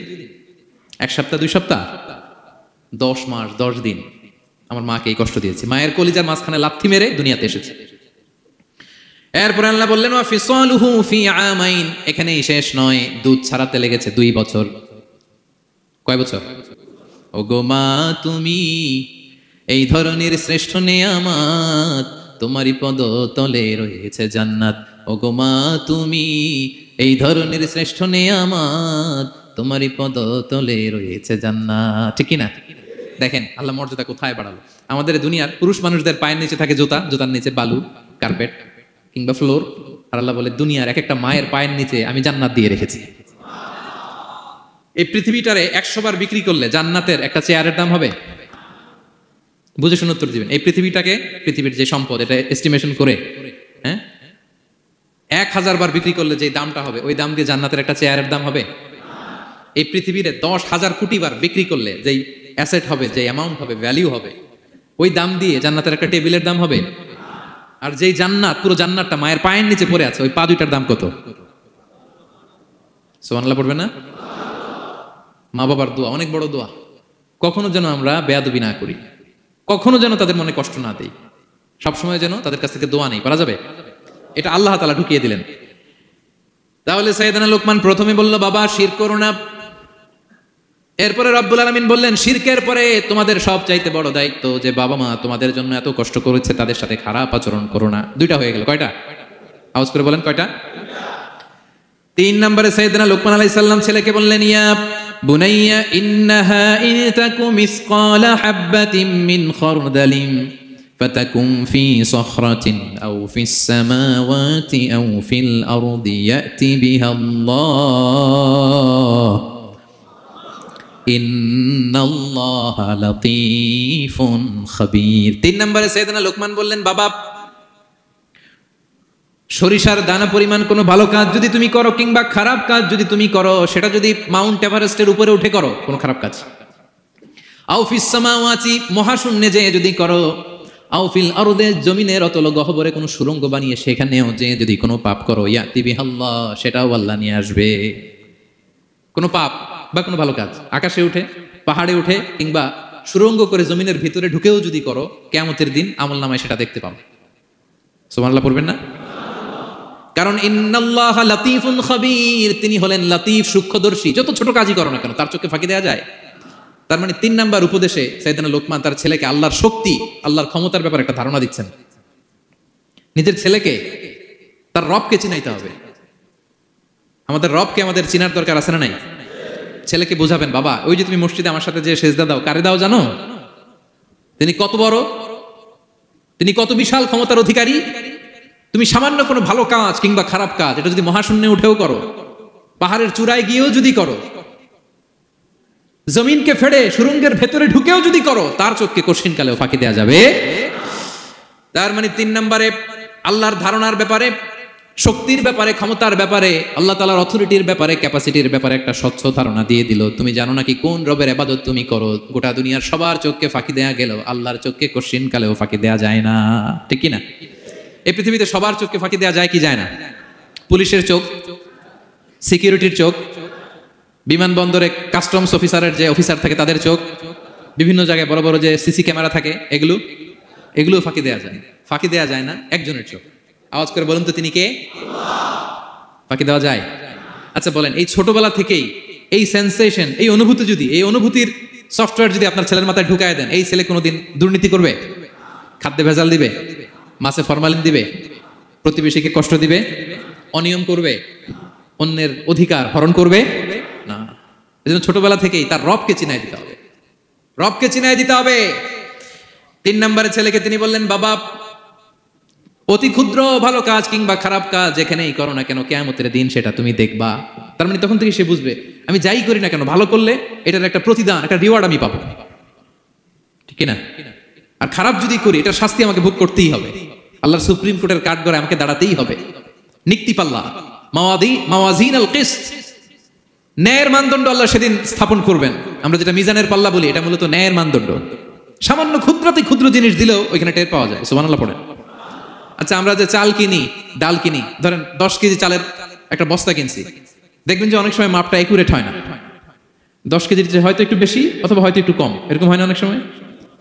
1 সপ্তাহ 2 সপ্তাহ, 10 মাস 10 দিন আমার মাকে এই কষ্ট দিয়েছি। মায়ের কলিজার মাঝখানে লাথি মেরে দুনিয়াতে এসেছে। এরপর আল্লাহ বললেন ওয়া ফিসালুহু ফি আমাইন, এখানেই শেষ নয়, দুধ ছাড়াতে লেগেছে 2 বছর। কয় বছর? ওগো মা তুমি এই ধরনের শ্রেষ্ঠ নেয়ামত, তোমারই পদতলে রয়েছে জান্নাত। ওগো মা তুমি এই ধরনের শ্রেষ্ঠ নেয়ামত, তোমারই পদতলে রয়েছে জান্নাত। ঠিক কি না? দেখেন আল্লাহ মর্যাদা কোথায় বাড়ালো। আমাদের দুনিয়ার পুরুষ মানুষদের পায়ের নিচে থাকে জুতা, জুতার নিচে বালু, কার্পেট কিংবা ফ্লোর। আর আল্লাহ বলে দুনিয়ার এক একটা মায়ের পায়ের নিচে আমি জান্নাত দিয়ে রেখেছি। এই পৃথিবীটারে 100 বার বিক্রি করলে জান্নাতের একটা চেয়ারের দাম হবে? বুঝে শুনে উত্তর দিবেন। এই পৃথিবীটাকে, পৃথিবীর যে সম্পদ, এটা এস্টিমেশন করে, হ্যাঁ, 1000 বার বিক্রি করলে যে দামটা হবে, ওই দাম দিয়ে জান্নাতের একটা চেয়ারের দাম হবে? এই পৃথিবীতে 10,000 কোটি বার বিক্রি করলে যেই অ্যাসেট হবে, যে অ্যামাউন্ট হবে, ভ্যালিউ হবে, ওই দাম দিয়ে জান্নাতের একটা টেবিলের দাম হবে? আর যেই জান্নাত, পুরো জান্নাতটা মায়ের পায়ের নিচে পড়ে আছে, ওই পা দুইটার দাম কত? সুবহানাল্লাহ পড়বে না? মা বাবার দোয়া অনেক বড় দোয়া। কখনো যেন আমরা বেয়াদবি না করি, কখনো যেন তাদের মনে কষ্ট না দেই, সবসময় যেন তাদের কাছ থেকে দোয়া নেই। পারা যাবে? এটা আল্লাহ তাআলা ঢুকিয়ে দিলেন। তাহলে সাইয়েদনা লোকমান প্রথমে বলল বাবা শিরক করো না। এরপরে রব্বুল আলামিন বললেন শিরকের পরে তোমাদের সবচাইতে বড় দায়িত্ব যে বাবা মা তোমাদের জন্য এত কষ্ট করেছে, তাদের সাথে খারাপ আচরণ করো না। 2টা হয়ে গেল। কয়টা? আওয়াজ করে বলেন কয়টা? 3 নম্বরে সাইয়েদনা লোকমান আলাইহিস সালাম ছেলেকে বললেন ইয়া বুনাইয়া ইন্নাহা ইন তাকু মিসকালা হাববাতিন মিন খারদালিন ফাতাকুম ফি সখরাতিন আও ফিস সামাওয়াতি আও ফিল আরদি ইয়াতি বিহা আল্লাহ ইন্নাল্লাহা লাতীফুন খাবীর। 3 নম্বরে সাইয়েদনা লোকমান বললেন বাবা সরিষার দানা পরিমাণ কোনো ভালো কাজ যদি তুমি করো কিংবা খারাপ কাজ যদি তুমি করো, সেটা যদি মাউন্ট এভারেস্টের উপরে উঠে করো কোনো খারাপ কাজ, আও ফিস সামাওয়াতি মহাশূন্যে যেয়ে যদি করো, আও ফিল আরদে জমিনের অতল গহ্বরে কোনো সুড়ঙ্গ বানিয়ে সেখানেও যে যদি কোনো পাপ করো, ইয়াতি বিহাল্লাহ সেটাও আল্লাহ নিয়ে আসবে। কোনো পাপ বা কোনো ভালো কাজ আকাশে উঠে, পাহাড়ে উঠে কিংবা সুড়ঙ্গ করে জমিনের ভিতরে ঢুকেও যদি করো, কিয়ামতের দিন আমলনামায় সেটা দেখতে পাবে। সুবহানাল্লাহ পড়বেন না? কারণ ইন্নাল্লাহা লাতীফুন খাবীর, তিনি হলেন লাতীফ সূক্ষ্মদর্শী। যত ছোট কাজই করো না কেন তার চোখে ফাঁকি দেওয়া যায়। তার মানে 3 নাম্বার উপদেশে সাইয়েদনা লোকমান তার ছেলেকে আল্লাহর শক্তি, আল্লাহর ক্ষমতার ব্যাপারে একটা ধারণা দিচ্ছেন। নিজের ছেলেকে তার রবকে চিনাইতে হবে। আমাদের রবকে আমাদের চিনার দরকার আছে না নাই? ছেলেকে বোঝাবেন বাবা ওই যে তুমি মসজিদে আমার সাথে যে সেজদা দাও, কারে দাও জানো? তিনি কত বড়, তিনি কত বিশাল ক্ষমতার অধিকারী। তুমি সামান্য কোনো ভালো কাজ কিংবা খারাপ কাজ এটা যদি মহাশূন্যে উঠেও করো, পাহাড়ের চূড়ায় গিয়েও যদি করো, জমিনকে ফেড়ে সুরঙ্গের ভেতরে ঢুকেও যদি করো, তার চোখকে কঠিন কালেও ফাঁকি দেওয়া যাবে। তার মানে 3 নম্বরে আল্লাহর ধারণার ব্যাপারে, শক্তির ব্যাপারে, ক্ষমতার ব্যাপারে, আল্লাহ তাআলার অথরিটির ব্যাপারে, ক্যাপাসিটির ব্যাপারে একটা স্বচ্ছ ধারণা দিয়ে দিল। তুমি জানো নাকি কোন রবের ইবাদত তুমি করো? গোটা দুনিয়ার সবার চোখকে ফাঁকি দেয়া গেল, আল্লাহর চোখকে কঠিন কালেও ফাঁকি দেয়া যায় না। ঠিক কি না? এই পৃথিবীতে সবার চোখকে ফাঁকি দেওয়া যায় কি যায় না? পুলিশের চোখ, সিকিউরিটির চোখ, বিমানবন্দরে কাস্টমস অফিসারের যে অফিসার থাকে তাদের চোখ, বিভিন্ন জায়গায় বড় বড় যে সিসি ক্যামেরা থাকে, এগুলো ফাঁকি দেওয়া যায়। ফাঁকি দেওয়া যায় না একজনের চোখ। আওয়াজ করে বলুন তো তিনি কে? ফাঁকি দেওয়া যায়? আচ্ছা বলেন, এই ছোটবেলা থেকেই এই সেন্সেশন, এই অনুভূতি যদি, এই অনুভূতির সফটওয়্যার যদি আপনার ছেলের মাথায় ঢুকায় দেন, এই ছেলে কোনোদিন দুর্নীতি করবে? খাদ্যে ভেজাল দিবে? মাছে ফরমালিন দিবে? প্রতিবেশীকে কষ্ট দিবে? অনিয়ম করবে? অন্যের অধিকার হরণ করবে না। এজন্য ছোটবেলা থেকেই তার রবকে চিনাই দিতে হবে, রবকে চিনাই দিতে হবে। 3 নম্বরে ছেলেকে তিনি বললেন, বাবা অতি ক্ষুদ্র ভালো কাজ কিংবা খারাপ কাজ যেখানেই করো না কেন, কিয়ামতের দিন সেটা তুমি দেখবা। তার মানে তখন থেকে সে বুঝবে আমি যাই করি না কেন ভালো করলে এটার একটা প্রতিদান, একটা রিওয়ার্ড আমি পাবো, ঠিক না? আর খারাপ যদি করি এটার শাস্তি আমাকে ভোগ করতেই হবে। আল্লাহর সুপ্রিম কোর্টের কাঠগড়ায় আমাকে দাঁড়াতেই হবে। নিক্তি পাল্লা, মাওয়াজিন আল কিসত, ন্যায়ের মানদণ্ড আল্লাহ সেদিন স্থাপন করবেন। আমরা যেটা মিজানের পাল্লা বলি, এটা মূলত ন্যায়ের মানদণ্ড। সামান্য ক্ষুদ্রাতি ক্ষুদ্র জিনিস দিলেও ওইখানে টের পাওয়া যায়। সুবহানাল্লাহ পড়েন। আচ্ছা আমরা যে চাল কিনি, ডাল কিনি, ধরেন 10 কেজি চালের একটা বস্তা কিনছি, দেখবেন যে অনেক সময় মাপটা একুরেট হয় না। 10 কেজির যে হয়তো একটু বেশি অথবা হয়তো একটু কম, এরকম হয় না অনেক সময়?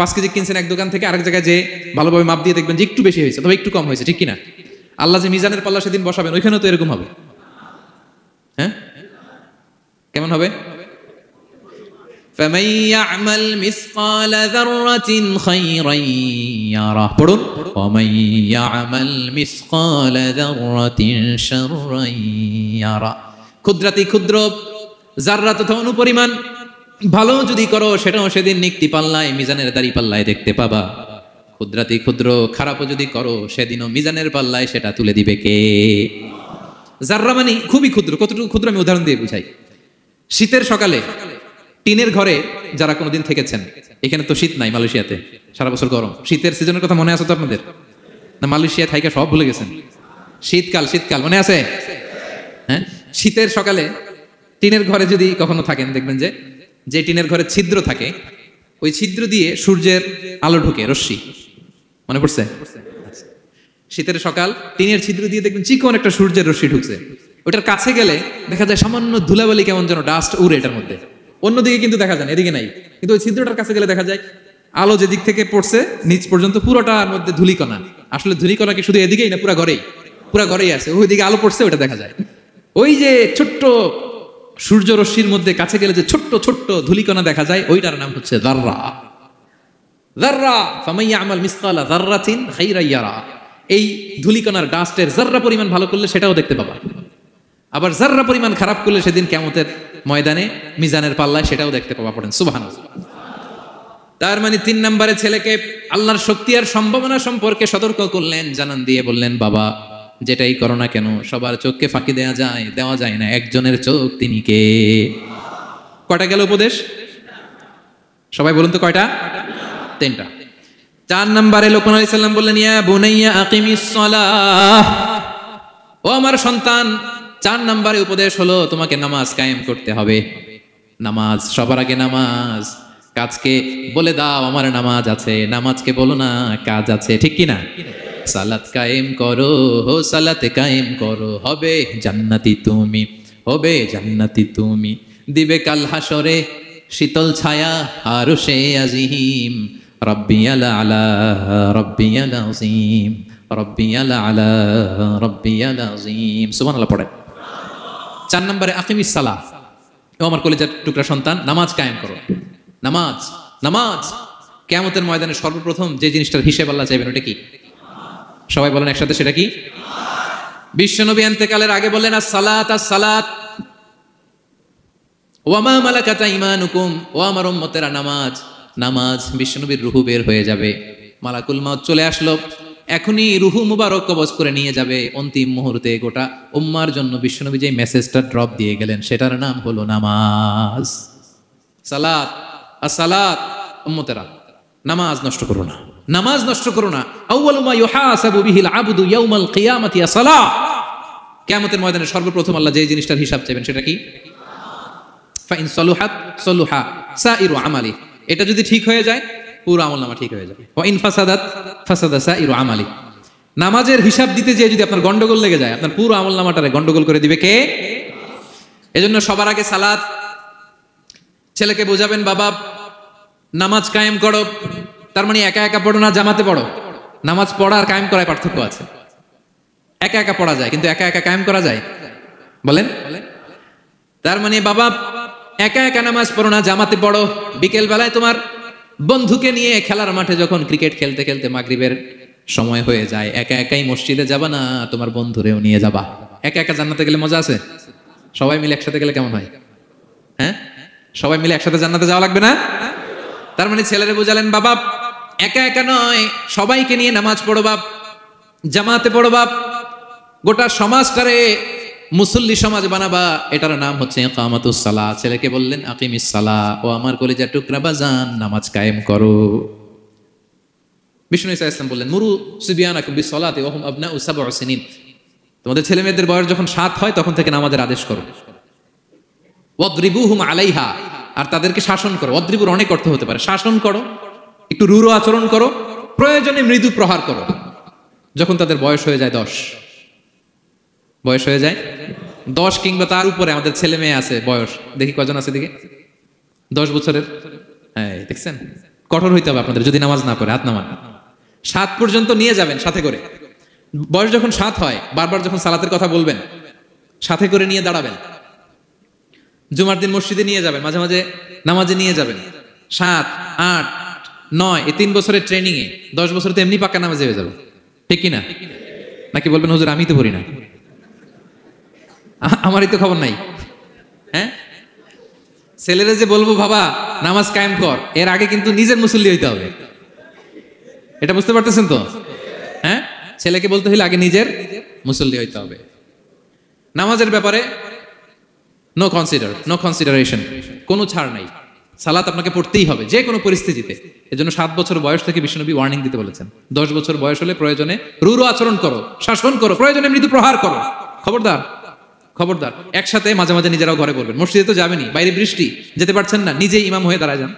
5 কেজি কিনছেন এক দোকান থেকে, আরেক জায়গায় যে ভালোভাবে মাপ দিয়ে দেখবেন যে একটু বেশি হয়েছে অথবা একটু কম হয়েছে, ঠিক কিনা? আল্লাহ যে মিজানের পাল্লা সেদিন বসাবেন, ওইখানেও তো এরকম হবে। হ্যাঁ, কেমন হবে? فَمَن يَعْمَلْ مِثْقَالَ ذَرَّةٍ خَيْرًا يَرَهُ, পড়ুন, وَمَن يَعْمَلْ مِثْقَالَ ذَرَّةٍ شَرًّا يَرَهُ। ক্ষুদ্রাতি ক্ষুদ্র জাররা তথা অনুপরিমাণ ভালো যদি করো সেটাও সেদিন নিক্তি পাল্লায়, মিজানের দাড়ি পাল্লায় দেখতে পাবা। ক্ষুদ্রাতি ক্ষুদ্র খারাপও যদি করো সেদিনও মিজানের পাল্লায় সেটা তুলে দিবে কে? জাররা মানে খুবই ক্ষুদ্র। কতটুকু ক্ষুদ্র আমি উদাহরণ দিয়ে বুঝাই। শীতের সকালে টিনের ঘরে যারা কোনোদিন থেকেছেন, এখানে তো শীত নাই, মালয়েশিয়াতে সারা বছর গরম। শীতের সিজনের কথা মনে আছে তো আপনাদের? না মালয়েশিয়া থাইকা সব ভুলে গেছেন? শীতকাল, শীতকাল মনে আছে? হ্যাঁ, শীতের সকালে টিনের ঘরে যদি কখনো থাকেন, দেখবেন যে যে টিনের ঘরে ছিদ্র থাকে, ওই ছিদ্র দিয়ে সূর্যের আলো ঢুকে, রশ্মি। মনে পড়ছে? শীতের সকাল টিনের ছিদ্র দিয়ে দেখবেন চিকন একটা সূর্যের রশ্মি ঢুকছে। ওটার কাছে গেলে দেখা যায় সামান্য ধুলাবালি, কেমন যেন ডাস্ট উড়ে এটার মধ্যে। অন্যদিকে কিন্তু দেখা যায় না, এদিকে নাই, কিন্তু ওই ছিদ্রটার কাছে গেলে দেখা যায় আলো যেদিক থেকে পড়ছে নিচ পর্যন্ত পুরোটার মধ্যে ধুলিকণা। আসলে ধুলিকণা কি শুধু এদিকেই না, পুরা ঘরেই আছে, ওইদিকে আলো পড়ছে ওইটা দেখা যায়। ওই যে ছোট্ট সূর্য রশ্মির মধ্যে কাছে গেলে যে ছোট্ট ছোট্ট ধুলিকণা দেখা যায়, ওইটার নাম হচ্ছে যাররা। যাররা, ফামান ইয়ামাল মিসকালা যাররাতিন খাইরান ইয়ারা। এই ধুলিকণার ডাস্টের যাররা পরিমাণ ভালো করলে সেটাও দেখতে পাবা, আবার যাররা পরিমাণ খারাপ করলে সেদিন কিয়ামতের ময়দানে মিজানের পাল্লায় সেটাও দেখতে পাবা। পড়েন সুবহানাল্লাহ। তার মানে 3 নম্বরে ছেলেকে আল্লাহর শক্তি আর সম্ভাবনা সম্পর্কে সতর্ক করলেন, জানান দিয়ে বললেন, বাবা যেটাই করো না কেন সবার চোখকে ফাঁকি দেওয়া যায় না, একজনের চোখ, তিনি কে? কয়টা গেল উপদেশ? সবাই বলুন তো কয়টা? 3টা। 4 নম্বরে লোকমান আলাইহিস সালাম বললেন, ইয়া বুনাইয়া আকিমিস সালাহ, ও আমার সন্তান, 4 নম্বরে উপদেশ হলো তোমাকে নামাজ কায়েম করতে হবে। নামাজ, সবার আগে নামাজ। কাজকে বলে দাও আমার নামাজ আছে, নামাজকে বলো না কাজ আছে, ঠিক কি না? সালাত কায়েম করো, হো সালাতে কায়েম করো, হবে জান্নাতি তুমি, হবে জান্নাতি তুমি, দিবে কাল হাসরে শীতল ছায়া আরশে আজিম, রব্বিয়াল আলা রব্বিয়াল আযীম, রব্বিয়াল আলা রব্বিয়াল আযীম। সুবহানাল্লাহ পড়ে। 4 নম্বরে আকিমিস সালাহ, ও আমার কলিজার টুকরা সন্তান, নামাজ কায়েম করো। নামাজ কিয়ামতের ময়দানে সর্বপ্রথম যে জিনিসটার হিসেব আল্লাহ চাইবেন, ওটা কি? সবাই বলেন একসাথে, সেটা কি? বিশ্বনবী ইন্তেকালের আগে বললেন, আস-সালাত আস-সালাত ওয়া মা মালাকাত আইমানুকুম, ও আমার উম্মতেরা নামাজ। বিশ্বনবীর রূহ বের হয়ে যাবে, মালাকুল মাউত চলে আসলো, এখনই রূহ মুবারক কবজ করে নিয়ে যাবে। অন্তিম মুহূর্তে গোটা উম্মার জন্য বিশ্বনবী যে মেসেজটা ড্রপ দিয়ে গেলেন, সেটার নাম হলো নামাজ। সালাত আস-সালাত, উম্মতেরা নামাজ নষ্ট করো না, নামাজ নষ্ট করো না। আউয়ালু মা ইউহাসাবু বিহিল আবদু ইয়াউমাল কিয়ামাতি আস-সালাহ। কিয়ামতের ময়দানে সর্বপ্রথম আল্লাহ যে জিনিসটার হিসাব চাইবেন সেটা কি? ফাইন সলুহাত সলুহা সাইরু আমালি, এটা যদি ঠিক হয়ে যায় পুরো আমলনামা ঠিক হয়ে যাবে। ওয়া ইন ফাসাদাত ফাসাদা সাইরু আমালি, নামাজের হিসাব দিতে যেয়ে যদি আপনার গন্ডগোল লেগে যায়, আপনার পুরো আমলনামাটারে গন্ডগোল করে দিবে কে? এজন্য সবার আগে সালাত। ছেলেকে বোঝাবেন, বাবা নামাজ কায়েম করো, তার মানে একা একা পড়ো না, জামাতে পড়ো। নামাজ পড়া আর কায়েম করায় পার্থক্য আছে। একা একা পড়া যায়, কিন্তু একা একা কায়েম করা যায়? বলেন। তার মানে বাবা, একা একা নামাজ পড়ো না, জামাতে পড়ো। বিকেল বেলায় তোমার বন্ধুকে নিয়ে খেলার মাঠে যখন ক্রিকেট খেলতে খেলতে মাগরিবের সময় হয়ে যায়, একা একাই মসজিদে যাবা না, তোমার বন্ধুরেও নিয়ে যাবা। একা একা জান্নাতে গেলে মজা আছে? সবাই মিলে একসাথে গেলে কেমন হয়? হ্যাঁ, সবাই মিলে একসাথে জান্নাতে যাওয়া লাগবে না? তার মানে ছেলেরে বুঝালেন, বাবা একা একা নয়, সবাইকে নিয়ে নামাজ পড়ো বাপ, জামাতে পড়ো বাপ, গোটা সমাজটারে মুসল্লি সমাজ বানাবা। এটার নাম হচ্ছে ইকামাতুস সালাহ। ছেলেকে বললেন আকিমিস সালাহ, ও আমার কলিজার টুকরা বাজান, নামাজ কায়েম করো। বিষ্ণু ইসা ইসলাম বললেন, মুরু সুবিয়ানাকুম বিসসালাতি ওয়া হুম আবনাউ সাবউ সিনিন, তোমাদের ছেলে মেয়েদের বয়স যখন 7 হয় তখন থেকে নামাজের আদেশ করো। ওয়াদরিবুহুম আলাইহা, আর তাদেরকে শাসন করো। ওয়াদরিবুর অনেক অর্থ হতে পারে, শাসন করো, একটু রূঢ় আচরণ করো, প্রয়োজনে মৃদু প্রহার করো। যখন তাদের বয়স হয়ে যায় 10, বয়স হয়ে যায় 10 কিংবা তার উপরে, আমাদের ছেলে মেয়ে আছে বয়স, দেখি কজন আছে দিকে 10 বছরের। হ্যাঁ, দেখছেন, কঠোর হইতে হবে আপনাদের যদি নামাজ না পড়ে। হাত নামান। 7 পর্যন্ত নিয়ে যাবেন সাথে করে। বয়স যখন 7 হয়, বারবার যখন সালাতের কথা বলবেন, সাথে করে নিয়ে দাঁড়াবেন। জুমার দিন মসজিদে নিয়ে যাবেন, মাঝে মাঝে নামাজে নিয়ে যাবেন। 7, 8, 9 এই 3 বছরের ট্রেনিং এ 10 বছর তো এমনি পাক্কা নামাজে হয়ে যাবে, ঠিক কিনা? নাকি বলবেন হুজুর আমি তো পড়ি না, আমারই তো খবর নাই? হ্যাঁ, ছেলেরা যে বলবো বাবা নামাজ কায়েম কর, এর আগে কিন্তু নিজের মুসল্লি হইতে হবে। এটা বুঝতে পারতেছেন তো? হ্যাঁ, ছেলেকে বলতে হইলে আগে নিজের মুসল্লি হইতে হবে। নামাজের ব্যাপারে নো কনসিডারেশন, কোনো ছাড় নাই। সালাত আপনাকে পড়তেই হবে যে কোনো পরিস্থিতিতে। এজন্য 7 বছর বয়স থেকে বিশ্বনবী ওয়ার্নিং দিতে বলেছেন। 10 বছর বয়স হলে প্রয়োজনে রূঢ় আচরণ করো, শাসন করো, প্রয়োজনে মৃদু প্রহার করো। খবরদার, খবরদার। একসাথে মাঝে মাঝে নিজেরাও ঘরে বলবেন। মসজিদে তো যাবেনি, বাইরে বৃষ্টি, যেতে পারছেন না, নিজেই ইমাম হয়ে দাঁড়ায় যান।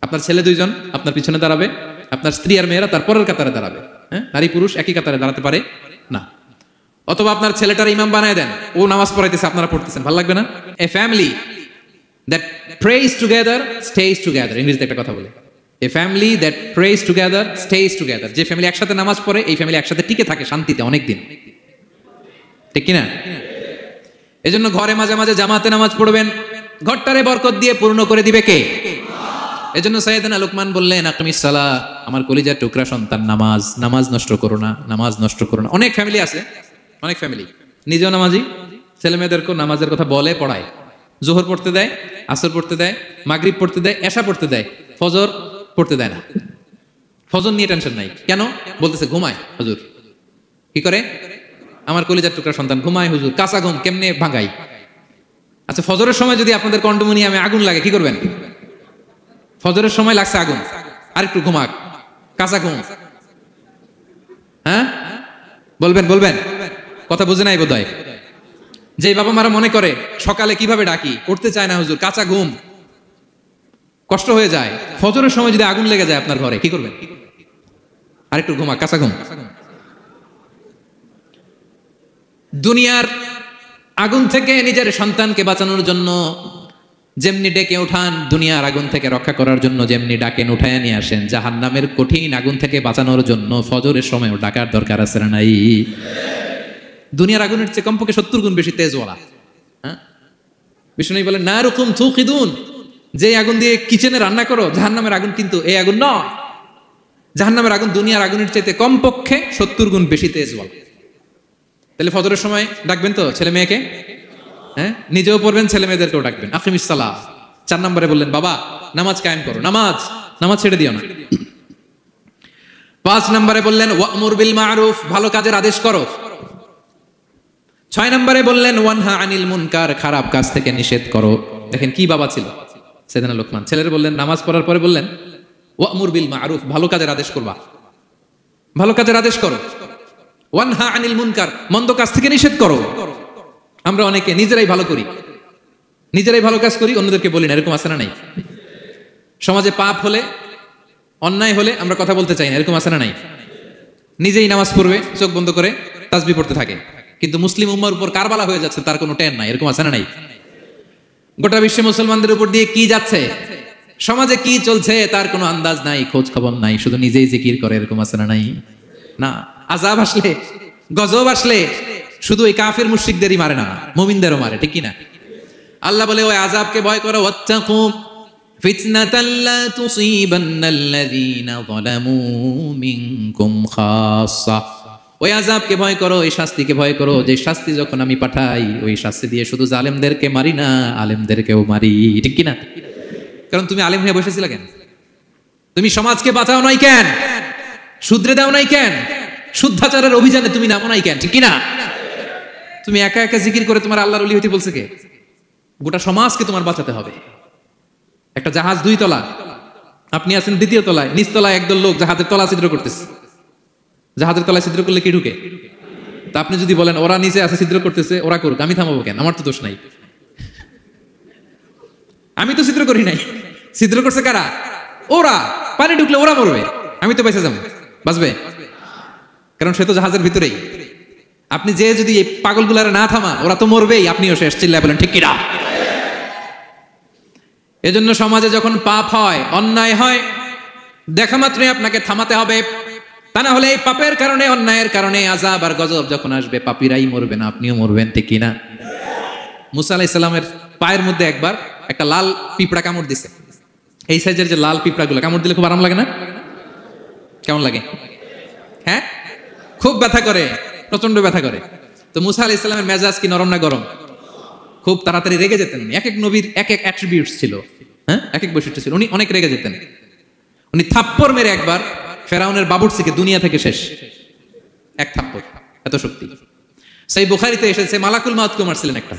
আপনার ছেলে 2 জন আপনার পিছনে দাঁড়াবে, আপনার স্ত্রী আর মেয়েরা তার পরের কাতারে দাঁড়াবে। হ্যাঁ, নারী পুরুষ একই কাতারে দাঁড়াতে পারে না। অথবা আপনার ছেলেটার ইমাম বানায় দেন, ও নামাজ পড়াইতেছে, আপনারা পড়তেছেন, ভালো লাগবে না? এ family that praise together stage together, ইংরেজিতে একটা কথা বলে, এ family that praise together stage together. যে ফ্যামিলি একসাথে নামাজ পড়ে, এই ফ্যামিলি একসাথে টিকে থাকে শান্তিতে অনেক দিন, ঠিক কিনা? এজন্য ঘরে মাঝে মাঝে জামাতে নামাজ পড়বেন, ঘরটারে বরকত দিয়ে পূর্ণ করে দিবে কে? এজন্য সাইয়েদনা লুকমান বললেন আকিমিস সালাহ, আমার কলিজার টুকরা সন্তান, নামাজ নষ্ট করো না, নামাজ নষ্ট করো না। অনেক ফ্যামিলি আছে, অনেক ফ্যামিলি নিজেও নামাজি, ছেলে মেয়েদেরকেও নামাজের কথা বলে পড়ায়। জোহর পড়তে দেয়, আসর পড়তে দেয়, মাগরিব পড়তে দেয়, এশা পড়তে দেয়, ফজর পড়তে দেয় না। ফজর নিয়ে টেনশন নাই, কেন? বলতেছে ঘুমায় হুজুর। কি করে? আমার কলিজার টুকরা সন্তান ঘুমায় হুজুর, কাঁচা ঘুম কেমনে ভাঙাই? আচ্ছা, ফজরের সময় যদি আপনাদের কন্ডোমিনিয়ামে আগুন লাগে কি করবেন? ফজরের সময় লাগছে আগুন, আর একটু ঘুমাক, কাঁচা ঘুম। হ্যাঁ, বলবেন বলবেন, কথা বুঝে নাই বোধহয়। যে বাবা মারা মনে করে সকালে কিভাবে ডাকি, করতে চায় না হুজুর, কাঁচা ঘুম, কষ্ট হয়ে যায়। ফজরের সময় যদি আগুন লেগে যায় আপনার ঘরে, কি করবেন? আর একটু ঘুমাক, কাঁচা ঘুম। দুনিয়ার আগুন থেকে নিজের সন্তানকে বাঁচানোর জন্য যেমনি ডেকে উঠান, দুনিয়ার আগুন থেকে রক্ষা করার জন্য যেমনি ডাকেন, উঠায় নিয়ে আসেন, জাহান্নামের কঠিন আগুন থেকে বাঁচানোর জন্য ফজরের সময়ও ডাকার দরকার আছে না নাই? দুনিয়ার আগুনের চেয়ে কমপক্ষে 70 গুণ বেশি তেজওয়ালা। হ্যাঁ, বিষ্ণু বলেন নারুকুম তুকিদুন, যে আগুন দিয়ে কিচেনে রান্না করো, জাহান্নামের আগুন কিন্তু এই আগুন নয়। জাহান্নামের আগুন দুনিয়ার আগুনের চাইতে কমপক্ষে 70 গুণ বেশি তেজওয়ালা। তাহলে ফজরের সময় ডাকবেন তো ছেলে মেয়েকে? হ্যাঁ, নিজেও পড়বেন, ছেলে মেয়েদেরকেও ডাকবেন। আকিমিস সালাহ। 4 নম্বরে বললেন বাবা নামাজ কায়েম করো, নামাজ ছেড়ে দিও না। 5 নম্বরে বললেন ওয়ামুর বিল মারুফ, ভালো কাজের আদেশ করো। 6 নম্বরে বললেন ওয়ানহা আনিল মুনকার, খারাপ কাজ থেকে নিষেধ করো। দেখেন কি বাবা ছিল সাইয়েদনা লোকমান। ছেলের বললেন নামাজ পড়ার পরে বললেন ওয়ামুর বিল মারুফ, ভালো কাজের আদেশ করবা, ভালো কাজের আদেশ করো। ওয়ানহা আনিল মুনকার, মন্দ কাজ থেকে নিষেধ করো। আমরা অনেকে নিজেরাই ভালো করি, নিজেরাই ভালো কাজ করি, অন্যদেরকে বলি না, এরকম আছে না নাই? সমাজে পাপ হলে, অন্যায় হলে আমরা কথা বলতে চাই না, এরকম আছে না নাই? নিজেই নামাজ পড়বে, চোখ বন্ধ করে তাসবিহ পড়তে থাকে, কিন্তু মুসলিম উম্মার উপর কারবালা হয়ে যাচ্ছে, তার কোনো টেন নাই, এরকম আছে না নাই? গোটা বিশ্বে মুসলমানদের উপর দিয়ে কি যাচ্ছে, সমাজে কি চলছে তার কোনো আন্দাজ নাই, খোঁজ খবর নাই, শুধু নিজেই জিকির করে, এরকম আছে না নাই? না, আযাব আসলে গজব আসলে শুধু এই কাফের মুশরিকদেরই মারে না, মুমিনদেরও মারে, ঠিক কি না? আল্লাহ বলে ওই আযাবকে ভয় করো, ওয়াত্তাকু ফিতনাতাল লা তুসিবান্নাল্লাযীনা যালামু মিনকুম খাসসা। ওই আযাবকে ভয় করো, এই শাস্তিকে ভয় করো, যে শাস্তি যখন আমি পাঠাই ওই শাস্তি দিয়ে শুধু জালেমদেরকে মারি না, আলেমদেরকেও মারি, ঠিক কি না? কারণ তুমি আলেম হয়ে বসেছিলে কেন? তুমি সমাজকে বাঁচাও নাই কেন? শুধরে দাও নাই কেন? শুদ্ধাচারের অভিযানে তুমি নামো নাই কেন, ঠিক কি না? তুমি একা একা জিকির করে তোমার আল্লাহর ওলি হইতে বলছে কে? গোটা সমাজকে তোমার বাঁচাতে হবে। একটা জাহাজ 2 তলা, আপনি আছেন 2য় তলায়, নিচ তলায় একদল লোক জাহাজের তলা ছিদ্র করতেছে। জাহাজের তলায় ছিদ্র করলে কি ঢুকে? তা আপনি যদি বলেন ওরা নিচে আছে ছিদ্র করতেছে, ওরা করুক, আমি থামাবো কেন? আমার তো দোষ নাই, আমি তো ছিদ্র করি নাই। ছিদ্র করছে কারা? ওরা। পানি ঢুকলে ওরা মরবে, আমি তো বেঁচে যাবো, বাঁচবে? কারণ সে তো জাহাজের ভিতরেই। আপনি যে যদি এই পাগলগুলারে না থামা, ওরা তো মরবেই, আপনিও শেষ। চিল্লায় বলেন ঠিক কিনা? এজন্য সমাজে যখন পাপ হয়, অন্যায় হয়, দেখা মাত্রই আপনাকে থামাতে হবে। তা না হলে এই পাপের কারণে, অন্যায়ের কারণে আযাব আর গজব যখন আসবে, পাপীরাই মরবে না, আপনিও মরবেন, ঠিক কিনা? মুসা আলাইহিস সালামের পায়ের মধ্যে একবার একটা লাল পিঁপড়া কামড় দিছে। এই সাইজের যে লাল পিঁপড়াগুলো কামড় দিলে খুব আরাম লাগে না? কেমন লাগে? হ্যাঁ, খুব ব্যথা করে, প্রচন্ড ব্যথা করে। তো মুসা আলাইহিস সালামের মেজাজ কি নরম না গরম? খুব তাড়াতাড়ি রেগে যেতেন। এক এক নবীর এক এক অ্যাট্রিবিউটস ছিল, হ্যাঁ, এক এক বৈশিষ্ট্য ছিল। উনি অনেক রেগে যেতেন। উনি থাপ্পড় মেরে একবার ফেরাউনের বাবুর্চিকে দুনিয়া থেকে শেষ, এক থাপ্পড়, এত শক্তি। সেই বুখারীতে এসেছে মালাকুল মাউতকে মারছিলেন একটা।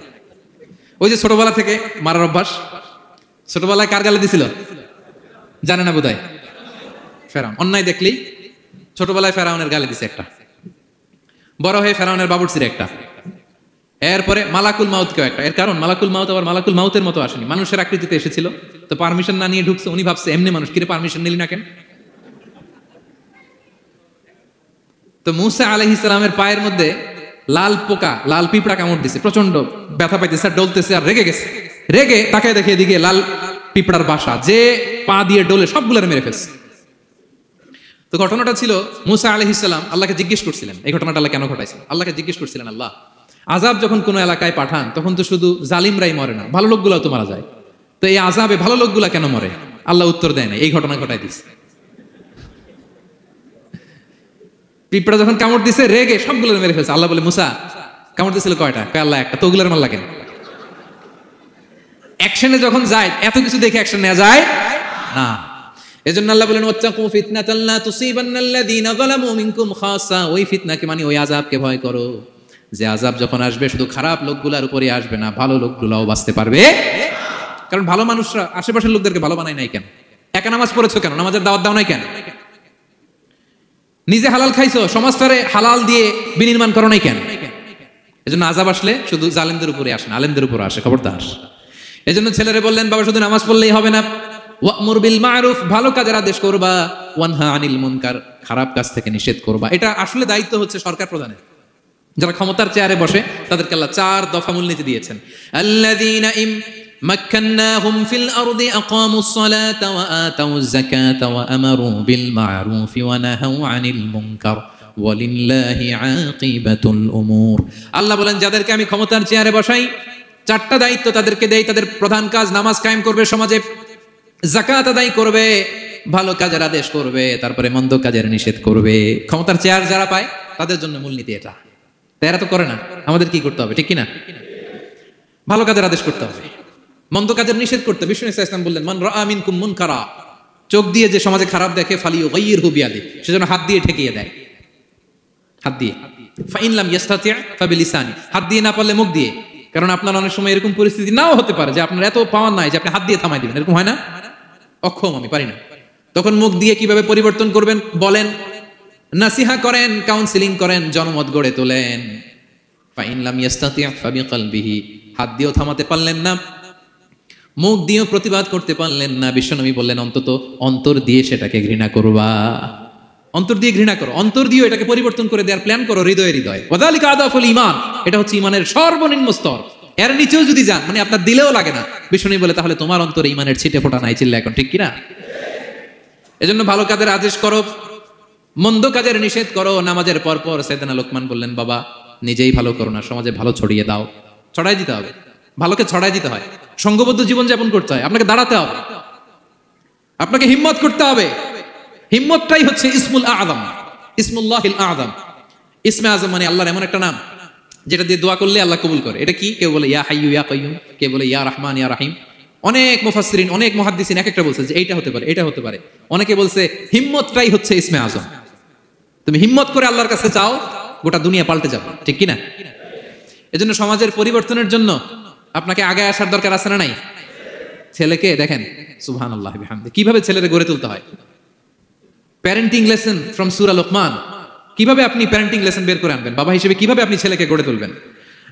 ওই যে ছোটবেলা থেকে মারার অভ্যাস, ছোটবেলায় কার গালে দিছিল জানে না বোধহয়? ফেরাউন। অন্যায় দেখলেই ছোটবেলায় ফেরাউনের গালে দিছে একটা, বড় হয়ে ফেরাউনের বাবুর্চির একটা, এরপরে মালাকুল মাউতকেও একটা। এর কারণ মালাকুল মাউত আবার মালাকুল মাউতের মতো আসেনি, মানুষের আকৃতিতে এসেছিল। তো পারমিশন না নিয়ে ঢুকছে। উনি ভাবছে এমনি মানুষ, কিরে পারমিশন নিলি না কেন? তো মুসা আলাইহিস সালামের পায়ের মধ্যে লাল পোকা, লাল পিঁপড়া কামড় দিছে, প্রচন্ড ব্যথা পাইতেছে আর ডলতেছে আর রেগে গেছে। রেগে তাকায় দেখে এদিকে লাল পিঁপড়ার বাসা, যে পা দিয়ে ডলে সবগুলোর মেরে ফেলছে। তো ঘটনাটা ছিল মুসা আলাইহিস সালাম আল্লাহকে জিজ্ঞেস করছিলেন, এই ঘটনাটা আল্লাহ কেন ঘটাইছেন? আল্লাহকে জিজ্ঞেস করছিলেন, আল্লাহ আযাব যখন কোনো এলাকায় পাঠান তখন তো শুধু জালিমরাই মরে না, ভালো লোকগুলাও তো মারা যায়, তো এই আযাবে ভালো লোকগুলা কেন মরে? আল্লাহ উত্তর দেয় না, এই ঘটনা ঘটাই দিচ্ছে। পিঁপড়া যখন কামড় দিছে রেগে সবগুলো মেরে ফেলছে। আল্লাহ বলে, মুসা কামড় দিছিল কয়টা? আল্লাহ একটা। তো ওগুলোর মারলা কেন? অ্যাকশনে যখন যায় এত কিছু দেখে অ্যাকশন নেওয়া যায় না। এজন্য আল্লাহ বলেন, ওয়াত্তাকু ফিতনাতাল লা তুসিবান্নাল্লাযীনা যালামু মিনকুম খাসসা। ওই ফিতনাকে মানে ওই আযাবকে ভয় করো, যে আযাব যখন আসবে শুধু খারাপ লোকগুলোর উপরে আসবে না, ভালো লোকগুলোও বাঁচতে পারবে। কারণ ভালো মানুষরা আশেপাশের লোকদেরকে ভালো বানায় নাই কেন? একা নামাজ পড়েছো কেন? নামাজের দাওয়াত দাও নাই কেন? নিজে হালাল খাইছো, সমাজটারে হালাল দিয়ে বিনির্মাণ করো নাই কেন? এজন্য আযাব আসলে শুধু জালেমদের উপরে আসে না, আলেমদের উপরে আসে, খবরদার। এজন্য ছেলেরে বললেন, বাবা শুধু নামাজ পড়লেই হবে না, ওয়া'মুর বিল মা'রুফ, ভালো কাজের আদেশ করবা, ওয়ানহা আনিল মুনকার, খারাপ কাজ থেকে নিষেধ করবা। এটা আসলে দায়িত্ব হচ্ছে সরকার প্রধানের। যারা ক্ষমতার চেয়ারে বসে তাদেরকে আল্লাহ 4 দফা মূলনীতি দিয়েছেন। আল্লাযীনা মাক্কান্নাহুম ফিল আরদি আকামুস সালাতা ওয়া আতাউয যাকাতা ওয়া আমারু বিল মা'রুফি ওয়া নাহাউ আনিল মুনকার ওয়ালিল্লাহি আকিবাতুল উমুর। আল্লাহ বলেন, যাদেরকে আমি ক্ষমতার চেয়ারে বসাই 4টা দায়িত্ব তাদেরকে দেই। তাদের প্রধান কাজ নামাজ কায়েম করবে, সমাজে যাকাত আদায় করবে, ভালো কাজের আদেশ করবে, তারপরে মন্দ কাজের নিষেধ করবে। ক্ষমতার চেয়ার যারা পায় তাদের জন্য মূলনীতি এটা। এরা তো করে না, আমাদের কি করতে হবে, ঠিক কিনা? ভালো কাজের আদেশ করতে হবে, মন্দ কাজের নিষেধ করতে। বিষ্ণু ইসলাম বললেন, মান রাআ মিনকুম মুনকারা, চোখ দিয়ে যে সমাজে খারাপ দেখে, ফালিয়ুগাইয়িরহু বিয়াদিহি, সেজন্য হাত দিয়ে ঠেকিয়ে দেয়, হাত দিয়ে। ফাইন লাম ইস্তাতি' ফাবিলিসানি, হাত দিয়ে না পারলে মুখ দিয়ে। কারণ আপনার অনেক সময় এরকম পরিস্থিতি নাও হতে পারে যে আপনার এত পাওয়ার নাই যে আপনি হাত দিয়ে থামাই দিবেন, এরকম হয় না? অক্ষম, আমি পারি না। তখন মুখ দিয়ে কিভাবে পরিবর্তন করবেন বলেন, নাসিহা করেন, কাউন্সিলিং করেন, জনমত গড়ে তোলেন। ফাইন লাম ইস্তাতি' ফাবিকলবিহি, হাত দিয়েও থামাতে পারলেন না, মুখ দিয়েও প্রতিবাদ করতে পারলেন না। বিশ্বনবী বললেন, অন্তত অন্তর দিয়ে সেটাকে ঘৃণা করবা, অন্তর দিয়ে ঘৃণা করো, অন্তর দিয়ে এটাকে পরিবর্তন করে দেওয়ার প্ল্যান করো, হৃদয়ে হৃদয়। ওয়াযালিকা আদাফুল ঈমান, এটা হচ্ছে ঈমানের সর্বনিম্ন স্তর। এর নিচেও যদি যান, মানে আপনার দিলেও লাগে না, বিষ্ণু বলে, তাহলে তোমার অন্তরে ঈমানের ছিটে ফোঁটা নাই। চিল্লা এখন ঠিক কিনা? এজন্য ভালো কাজের আদেশ করো, মন্দ কাজের নিষেধ করো নামাজের পর পর। সাইয়েদনা লোকমান বললেন, বাবা নিজেই ভালো করো না, সমাজে ভালো ছড়িয়ে দাও। ছড়াই দিতে হবে, ভালোকে ছড়াই দিতে হয়। সঙ্গবদ্ধ জীবন যাপন করতে হয়, আপনাকে দাঁড়াতে হবে, আপনাকে হিম্মত করতে হবে। হিম্মতটাই হচ্ছে ইসমুল আযম, ইসমুল্লাহিল আযম। ইসমে আযম মানে আল্লাহর এমন একটা নাম যেটা দিয়ে দোয়া করলে আল্লাহ কবুল করে। এটা কি? কেউ বলে ইয়া হাইয়্যু ইয়া কাইয়্যুম, কেউ বলে ইয়া রহমান ইয়া রহিম। অনেক মুফাসসিরিন, অনেক মুহাদ্দিসিন এক একটা বলছে যে এইটা হতে পারে, এটা হতে পারে। অনেকে বলছে হিম্মতটাই হচ্ছে ইসমে আযম। তুমি হিম্মত করে আল্লাহর কাছে চাও, গোটা দুনিয়া পাল্টে যাবে, ঠিক কি না? এজন্য সমাজের পরিবর্তনের জন্য আপনাকে আগে আসার দরকার আছে না নাই? ছেলেকে দেখেন, সুবহানাল্লাহ বিহামদি, কিভাবে ছেলেকে গড়ে তুলতে হয়। প্যারেন্টিং লেসন ফ্রম সূরা লোকমান। কিভাবে আপনি প্যারেন্টিং লেসন বের করে আনবেন বাবা হিসেবে, কিভাবে আপনি ছেলেকে গড়ে তুলবেন?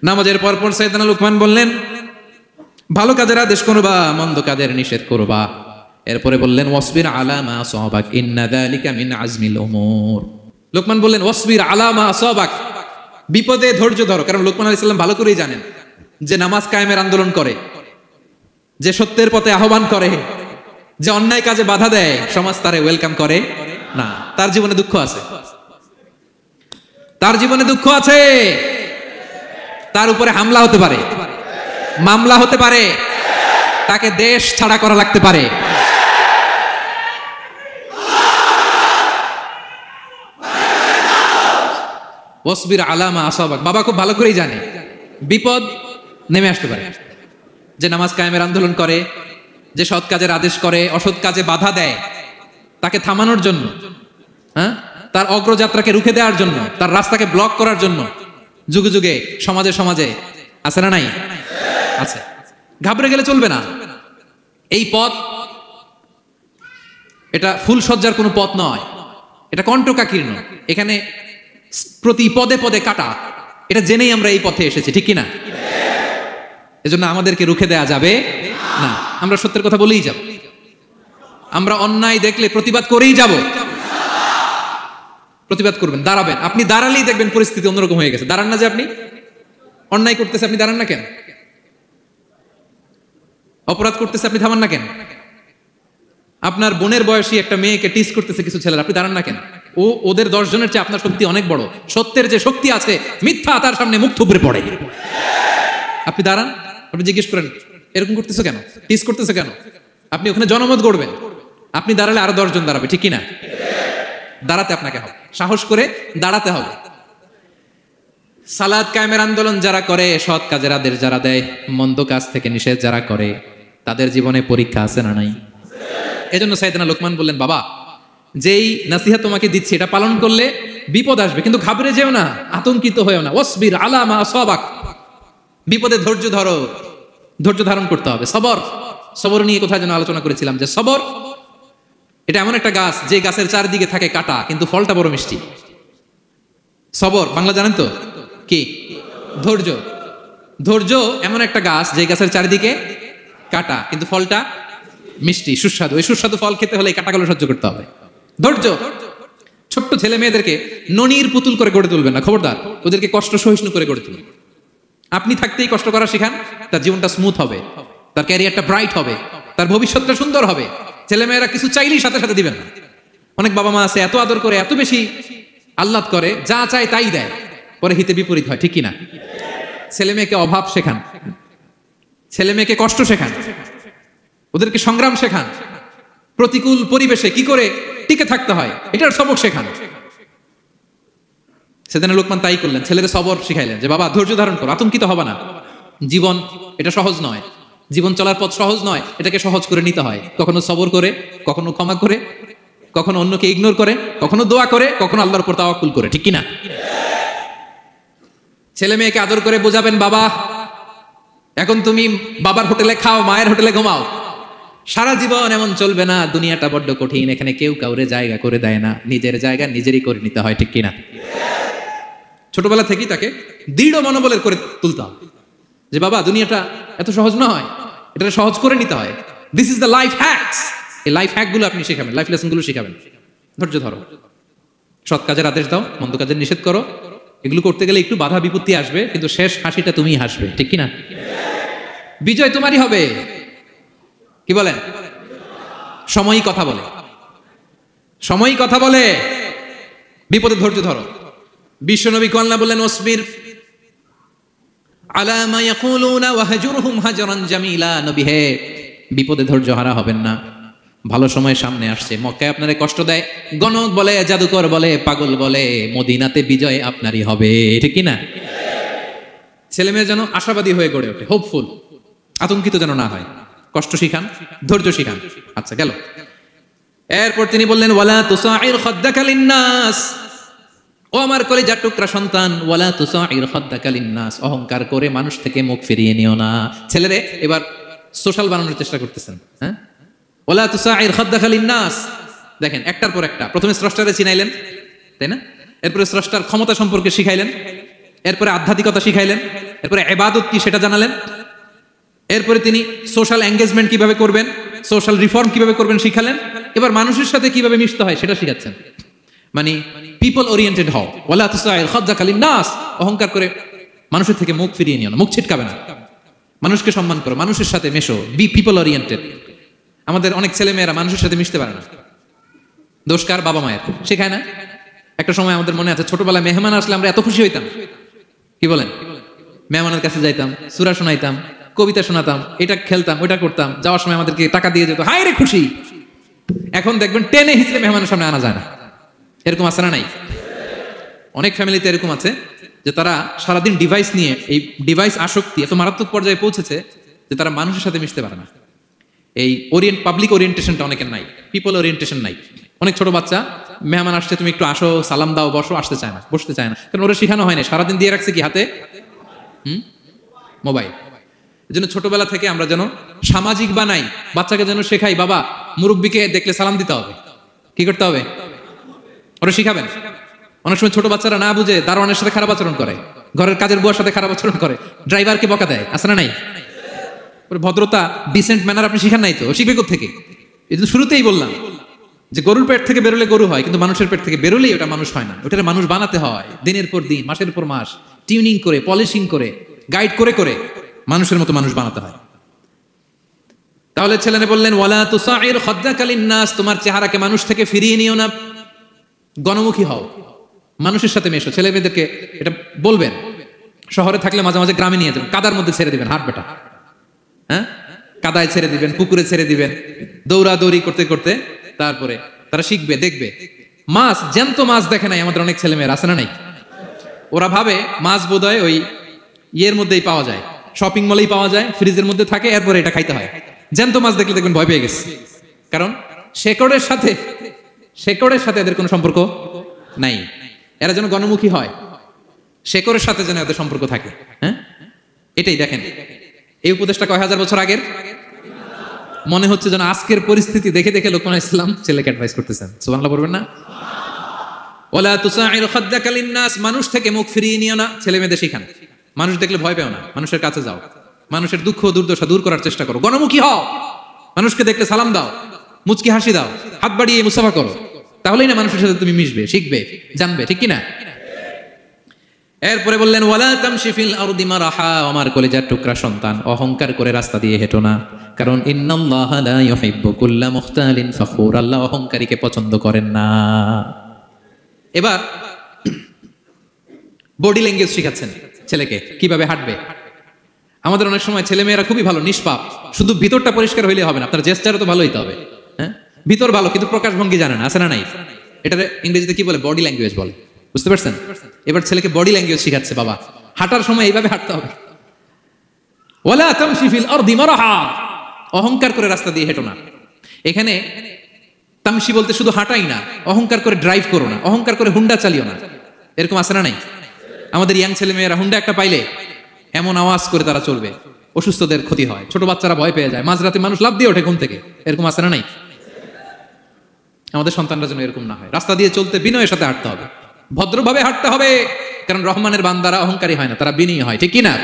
নামাজের পর পর সাইয়েদনা লোকমান বললেন, ভালো কাজের আদেশ করবা, মন্দ কাজের নিষেধ করবা। এরপরে বললেন, ওয়াসবির আলা মা আসাবাক ইন্না যালিকা মিন আজমিল উমুর। লোকমান বললেন, ওয়াসবির আলা মা আসাবাক, বিপদে ধৈর্য ধরো। কারণ লোকমান আলাইহিস সালাম ভালো করেই জানেন যে নামাজ কায়েমের আন্দোলন করে, যে সত্যের পথে আহ্বান করে, যে অন্যায় কাজে বাধা দেয়, সমাজ তারে ওয়েলকাম করে না। তার জীবনে দুঃখ আছে, তার জীবনে দুঃখ আছে। তার উপরে হামলা হতে পারে, মামলা হতে পারে, তাকে দেশ ছাড়া করা লাগতে পারে। ওয়াসবির আলা মা আসাবাক, বাবা খুব ভালো করেই জানে বিপদ নেমে আসতে পারে। যে নামাজ কায়েমের আন্দোলন করে, যে সৎ কাজের আদেশ করে, অসৎ কাজে বাধা দেয়, তাকে থামানোর জন্য, হ্যাঁ, তার অগ্রযাত্রাকে রুখে দেওয়ার জন্য, তার রাস্তাকে ব্লক করার জন্য যুগে যুগে সমাজে সমাজে আছে না নাই? আছে। ঘাবড়ে গেলে চলবে না। এই পথ, এটা ফুল সজ্জার কোনো পথ নয়, এটা কণ্টকাকীর্ণ। এখানে প্রতি পদে পদে কাটা। এটা জেনেই আমরা এই পথে এসেছি, ঠিক কি না? এজন্য আমাদেরকে রুখে দেয়া যাবে না। আমরা সত্যের কথা বলেই যাব, আমরা অন্যায় দেখলে প্রতিবাদ করেই যাব। প্রতিবাদ করবেন, দাঁড়াবেন। আপনি দাঁড়ালেই দেখবেন পরিস্থিতি অন্যরকম হয়ে গেছে। দাঁড়ান না, যে আপনি অন্যায় করতেছে, আপনি দাঁড়ান না কেন? অপরাধ করতেছে, আপনি থামান না কেন? আপনার বোনের বয়সী একটা মেয়েকে টিস করতেছে কিছু ছেলেরা, আপনি দাঁড়ান না কেন? ওদের 10 জনের চেয়ে আপনার শক্তি অনেক বড়। সত্যের যে শক্তি আছে, মিথ্যা তার সামনে মুখ থুবড়ে পড়ে। আপনি দাঁড়ান, আপনি জিজ্ঞেস করেন এরকম করতেছে কেন, টিস করতেছে কেন? আপনি ওখানে জনমত গড়বেন। আপনি দাঁড়ালে আরো 10 জন দাঁড়াবে, ঠিক কিনা? দাঁড়াতে আপনাকে হবে, সাহস করে দাঁড়াতে হবে। সালাত কায়েমের আন্দোলন যারা করে, সৎ কাজের আদেশ যারা দেয়, মন্দ কাজ থেকে নিষেধ যারা করে, তাদের জীবনে পরীক্ষা আছে না নাই? এজন্য সাইয়েদনা লোকমান বললেন, বাবা যেই নাসিহত তোমাকে দিচ্ছি এটা পালন করলে বিপদ আসবে, কিন্তু ঘাবড়ে যেও না, আতঙ্কিত হয়েও না। ওয়াসবির আলা মা আসাবাক, বিপদে ধৈর্য ধরো, ধৈর্য ধারণ করতে হবে। সবর, সবর নিয়ে কোথায় যেন আলোচনা করেছিলাম যে সবর এটা এমন একটা গাছ যে গাছের চারদিকে থাকে কাটা, কিন্তু ফলটা বড় মিষ্টি। সবর বাংলা জানেন তো কি? ধৈর্য। ধৈর্য এমন একটা গাছ যে গাছের চারিদিকে কাটা, কিন্তু ফলটা মিষ্টি, সুস্বাদু। এই সুস্বাদু ফল খেতে হলে এই কাটাগুলো সহ্য করতে হবে। ধৈর্য। ছোট্ট ছেলে মেয়েদেরকে ননির পুতুল করে গড়ে তুলবেন না, খবরদার। ওদেরকে কষ্ট সহিষ্ণু করে গড়ে তুলবেন। আপনি থাকতেই কষ্ট করা শেখান, তার জীবনটা স্মুথ হবে, তার ক্যারিয়ারটা ব্রাইট হবে, তার ভবিষ্যৎটা সুন্দর হবে। ছেলেমেয়েরা কিছু চাইলেই সাথে সাথে দিবেন না। অনেক বাবা মা আছে এত আদর করে, এত বেশি আহ্লাদ করে, যা চায় তাই দেয়, পরে হিতে বিপরীত হয়, ঠিক কিনা? ছেলে মেয়েকে অভাব শেখান, ছেলে মেয়েকে কষ্ট শেখান, ওদেরকে সংগ্রাম শেখান, প্রতিকূল পরিবেশে কি করে টিকে থাকতে হয় এটার সবক শেখান। সেদিন লোকমান তাই করলেন, ছেলেদের সবর শিখাইলেন যে বাবা ধৈর্য ধারণ করো, আতঙ্কিত হবে না। জীবন এটা সহজ নয়, জীবন চলার পথ সহজ নয়, এটাকে সহজ করে নিতে হয়। কখনো সবর করে, কখনো ক্ষমা করে, কখনো অন্যকে ইগনোর করে, কখনো দোয়া করে, কখনো আল্লাহর উপর তাওয়াক্কুল করে, ঠিক কিনা? ছেলে মেয়েকে আদর করে বোঝাবেন, বাবা এখন তুমি বাবার হোটেলে খাও, মায়ের হোটেলে ঘুমাও। সারা জীবন এমন চলবে না, দুনিয়াটা বড্ড কঠিন, এখানে কেউ কাউরে জায়গা করে দেয় না, নিজের জায়গা নিজেরই করে নিতে হয়, ঠিক কিনা? ছোটবেলা থেকেই তাকে দৃঢ় মনোবলের করে তুলতে হবে যে বাবা দুনিয়াটা এত সহজ নয়, এটা সহজ করে নিতে হয়। This is the life hacks. এই লাইফ হ্যাক গুলো আপনি শেখাবেন, লাইফ লেসন গুলো শেখাবেন। ধৈর্য ধরো, সৎ কাজের আদেশ দাও, মন্দ কাজের নিষেধ করো। এগুলো করতে গেলে একটু বাধা বিপত্তি আসবে, কিন্তু শেষ হাসিটা তুমিই হাসবে, ঠিক কিনা? বিজয় তোমারই হবে। কি বলেন? সময়ই কথা বলে, সময়ই কথা বলে। বিপদে ধৈর্য ধরো। বিশ্বনবী আল্লাহ বললেন ওয়াসবির আলা মা ইয়াকুলুনা ওয়াহজুরহুম হাজরান জামিলা। নবী হে, বিপদে ধৈর্য হারা হবেন না, ভালো সময় সামনে আসছে। মক্কায় আপনারে কষ্ট দেয়, গণক বলে, জাদুকর বলে, পাগল বলে, মদিনাতে বিজয় আপনারই হবে, ঠিক কি না? ছেলে মেয়ে যেন আশাবাদী হয়ে গড়ে ওঠে, হোপফুল, আতঙ্কিত যেন না হয়। কষ্ট শিখান, ধৈর্য শিখান। আচ্ছা, গেল। এরপর তিনি বললেন ওয়ালা তুসাইর খাদ্দাকা লিন্নাস, ও আমার কলিজার টুকরা সন্তান, ওয়ালা তুসাইর খাদ্দাকা লিন্নাস, অহংকার করে মানুষ থেকে মুখ ফিরিয়ে নিও না। ছেলেরে এবার সোশ্যাল বানানোর চেষ্টা করতেছেন, হ্যাঁ? ওয়ালা তুসাইর খাদ্দাকা লিন্নাস, দেখেন একটার পর একটা। প্রথমে স্রষ্টারে চিনাইলেন, তাই না? এরপরে স্রষ্টার ক্ষমতা সম্পর্কে শিখাইলেন, এরপরে আধ্যাত্মিকতা শিখাইলেন, এরপরে ইবাদত কি সেটা জানালেন, এরপরে তিনি সোশ্যাল এঙ্গেজমেন্ট কিভাবে করবেন, সোশ্যাল রিফর্ম কিভাবে করবেন শিখালেন। এবার মানুষের সাথে কিভাবে মিশতে হয় সেটা শিখাচ্ছেন। মানে পিপল ওরিয়েন্টেড হও। ওয়ালা তুসাইর খাদ্দাকা লিন্নাস, অহংকার করে মানুষের থেকে মুখ ফিরিয়ে নিও না, মুখ ছিটকাবে না, মানুষকে সম্মান করো, মানুষের সাথে মেশো, বি পিপল ওরিয়েন্টেড। আমাদের অনেক ছেলে মেয়েরা মানুষের সাথে মিশতে পারে না, দোষ কার? বাবা মায়ের, শেখায় না। একটা সময় আমাদের মনে আছে, ছোটবেলায় মেহমান আসলে আমরা এত খুশি হইতাম, কি বলেন? মেহমানের কাছে যাইতাম, সূরা শোনাইতাম, কবিতা শোনাতাম, এটা খেলতাম, ওটা করতাম, যাওয়ার সময় আমাদেরকে টাকা দিয়ে যেত, হায় রে খুশি। এখন দেখবেন টেনে হিসেবে মেহমানের সামনে আনা যায় না। এরকম আছে না নাই? অনেক ফ্যামিলিতে এরকম আছে যে তারা সারাদিন ডিভাইস নিয়ে, এই ডিভাইস আসক্তি এত মারাত্মক পর্যায়ে পৌঁছেছে যে তারা মানুষের সাথে মিশতে পারে না। এই পাবলিক ওরিয়েন্টেশনটা অনেকের নাই, পিপল ওরিয়েন্টেশন নাই। অনেক ছোট বাচ্চা, মেহমান আসছে, তুমি একটু আসো, সালাম দাও, বসো, আসতে চায় না, বসতে চায় না, কারণ ওরা শিখানো হয় না। সারাদিন দিয়ে রাখছে কি হাতে? মোবাইল। এই জন্য ছোটবেলা থেকে আমরা যেন সামাজিক বানাই, বাচ্চাকে যেন শেখাই, বাবা মুরব্বীকে দেখলে সালাম দিতে হবে, কি করতে হবে ওরা শিখাবেন। অনেক সময় ছোট বাচ্চারা না বুঝে দারোয়ানের সাথে খারাপ আচরণ করে, ঘরের কাজের বুয়ার সাথে খারাপ আচরণ করে, ড্রাইভারকে বকা দেয়, আছে না নাই? ভদ্রতা, ডিসেন্ট ম্যানার আপনি শিখান নাই তো, শিখবে কোত্থেকে? এই জন্য শুরুতেই বললাম যে গরুর পেট থেকে বেরোলে গরু হয়, কিন্তু মানুষের পেট থেকে বেরোলেই ওটা মানুষ হয় না। ওটারে মানুষ বানাতে হয় দিনের পর দিন, মাসের পর মাস, টিউনিং করে, পলিশিং করে, গাইড করে করে মানুষের মতো মানুষ বানাতে হয়। তাহলে ছেলেনে বললেন ওয়ালা তুসাইর খাদ্দাকা লিন্নাস, তোমার চেহারাকে মানুষ থেকে ফিরিয়ে নিও না, গণমুখী হও, মানুষের সাথে মেশো। ছেলে মেয়েদেরকে এটা বলবেন। শহরে থাকলে মাঝে মাঝে গ্রামে নিয়ে যাবেন, কাদার মধ্যে ছেড়ে দিবেন, হাট বেটা, হ্যাঁ, কাদায় ছেড়ে দিবেন, পুকুরে ছেড়ে দিবেন, দৌড়াদৌড়ি করতে করতে তারপরে তারা শিখবে, দেখবে। মাছ, জ্যান্ত মাছ দেখে নাই আমাদের অনেক ছেলে মেয়েরা, আছে না নাই? ওরা ভাবে মাছ বোধহয় ওই ইয়ের মধ্যেই পাওয়া যায়, শপিং মলেই পাওয়া যায়, ফ্রিজের মধ্যে থাকে, এরপরে এটা খাইতে হয়। জ্যান্ত মাছ দেখলে দেখবেন ভয় পেয়ে গেছে, কারণ শেকড়ের সাথে এদের কোনো সম্পর্ক নাই। এরা যেন গণমুখী হয়, শেকড়ের সাথে যেন এদের সম্পর্ক থাকে। হ্যাঁ, এটাই দেখেন। এই উপদেশটা কয় হাজার বছর আগের? মনে হচ্ছে যেন আজকের পরিস্থিতি দেখে দেখে লোকমান ইসলাম ছেলেকে অ্যাডভাইস করতেছেন। সুবহানাল্লাহ বলবেন না? ওয়ালা তুসাইর খাদ্দাকা লিন্নাস, মানুষ থেকে মুখ ফিরিয়ে নিও না। ছেলে মেয়েদের শিখান, মানুষ দেখলে ভয় পেও না, মানুষের কাছে যাও, মানুষের দুঃখ দুর্দশা দূর করার চেষ্টা করো, গণমুখী হও, মানুষকে দেখলে সালাম দাও, মুচকি হাসি দাও, হাত বাড়িয়ে মুসাফা করো, তাহলেই না মানুষের সাথে তুমি মিশবে, শিখবে, জানবে, ঠিক কি না? এরপরে বললেন ওয়ালা তামশি ফিল আরদি মারাহা, আমার কলিজার টুকরা সন্তান, অহংকার করে রাস্তা দিয়ে হেঁটো না, কারণ ইন্নাল্লাহা লা ইউহিব্বু কুল্লা মুখতালিন ফখুর, আল্লাহ অহংকারীকে পছন্দ করেন না। এবার বডি ল্যাঙ্গুয়েজ শিখাচ্ছেন ছেলেকে, কিভাবে হাঁটবে। আমাদের অনেক সময় ছেলে মেয়েরা খুবই ভালো, নিষ্পাপ, শুধু ভিতরটা পরিষ্কার হইলে হবে না, আপনার জেস্টারও তো ভালো হইতে হবে। হ্যাঁ, ভিতর ভালো কিন্তু প্রকাশভঙ্গি জানে না, আছে না নাই? এটা ইংরেজিতে কি বলে? বডি ল্যাঙ্গুয়েজ বলে, বুঝতে পারছেন? এবার ছেলেকে বডি ল্যাঙ্গুয়েজ শিখাচ্ছে, বাবা হাঁটার সময় এইভাবে হাঁটতে হবে। ওয়ালা তামশি ফিল আরদি মারাহা, অহংকার করে রাস্তা দিয়ে হেঁটো না। এখানে তামশি বলতে শুধু হাঁটাই না, অহংকার করে ড্রাইভ করো না, অহংকার করে হুন্ডা চালিও না। এরকম আছে না নাই? আমাদের ইয়াং ছেলে মেয়েরা হুন্ডা একটা পাইলে এমন আওয়াজ করে তারা চলবে, অসুস্থদের ক্ষতি হয়, ছোট বাচ্চারা ভয় পেয়ে যায়, মাঝরাতে মানুষ লাফ দিয়ে ওঠে ঘুম থেকে। এরকম আছে না নাই? আমাদের সন্তানরা যেন এরকম না হয়। রাস্তা দিয়ে চলতে বিনয়ের সাথে হাঁটতে হবে, ভদ্রভাবে হাঁটতে হবে, কারণ রহমানের বান্দারা অহংকারী হয় না, তারা বিনয়ী হয়, ঠিক কি না?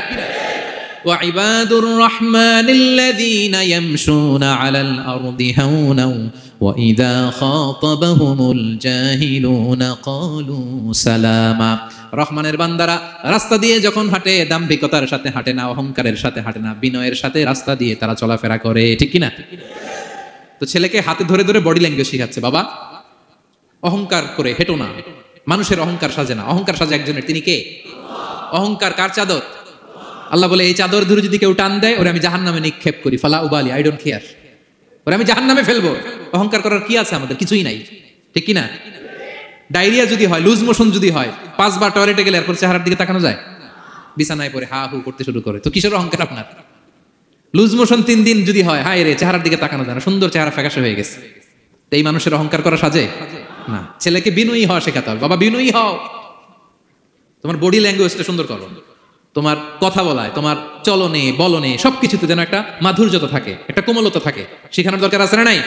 وعباد الرحمن الذين يمشون على الأرض هونا وإذا خاطبهم الجاهلون قالوا سلاما, রহমানের বান্দারা রাস্তা দিয়ে যখন হাঁটে দাম্ভিকতার সাথে হাঁটে না, অহংকারের সাথে হাঁটে না, বিনয়ের সাথে রাস্তা দিয়ে তারা চলাফেরা করে, ঠিক কি না? তো ছেলেকে হাতে ধরে ধরে বডি ল্যাঙ্গুয়েজ শিখাচ্ছে, বাবা অহংকার করে হেঁটো না, মানুষের অহংকার সাজে না, অহংকার সাজে একজনের, তিনি কে? অহংকার কার চাদর? আল্লাহ বলে এই চাদর ধরে যদি কেউ টান দেয় ওরে আমি জাহান্নামে নিক্ষেপ করি, ফালা উবালি, আই ডোন্ট কেয়ার, ওরে আমি জাহান্নামে ফেলবো। অহংকার করার কি আছে আমাদের? কিছুই নাই, ঠিক কি না? ডায়রিয়া যদি হয়, লুজ মোশন যদি হয়, 5 বার টয়লেটে গেলে এরপর চেহারার দিকে তাকানো যায়? বিছানায় পড়ে হা হু করতে শুরু করে, তো কিসের অহংকার আপনার? লুজ মোশন 3 দিন যদি হয়, হায় রে চেহারার দিকে তাকানো যায় না, সুন্দর চেহারা ফ্যাকাশে হয়ে গেছে, তো এই মানুষের অহংকার করা সাজে না। ছেলেকে বিনয়ী হওয়া শেখাতে হবে, বাবা বিনয়ী হও, তোমার বডি ল্যাঙ্গুয়েজটা সুন্দর করো, তোমার কথা বলায়, তোমার চলনে বলনে সবকিছুতে যেন একটা মাধুর্যতা থাকে, একটা কোমলতা থাকে, শেখানোর দরকার আছে না নাই?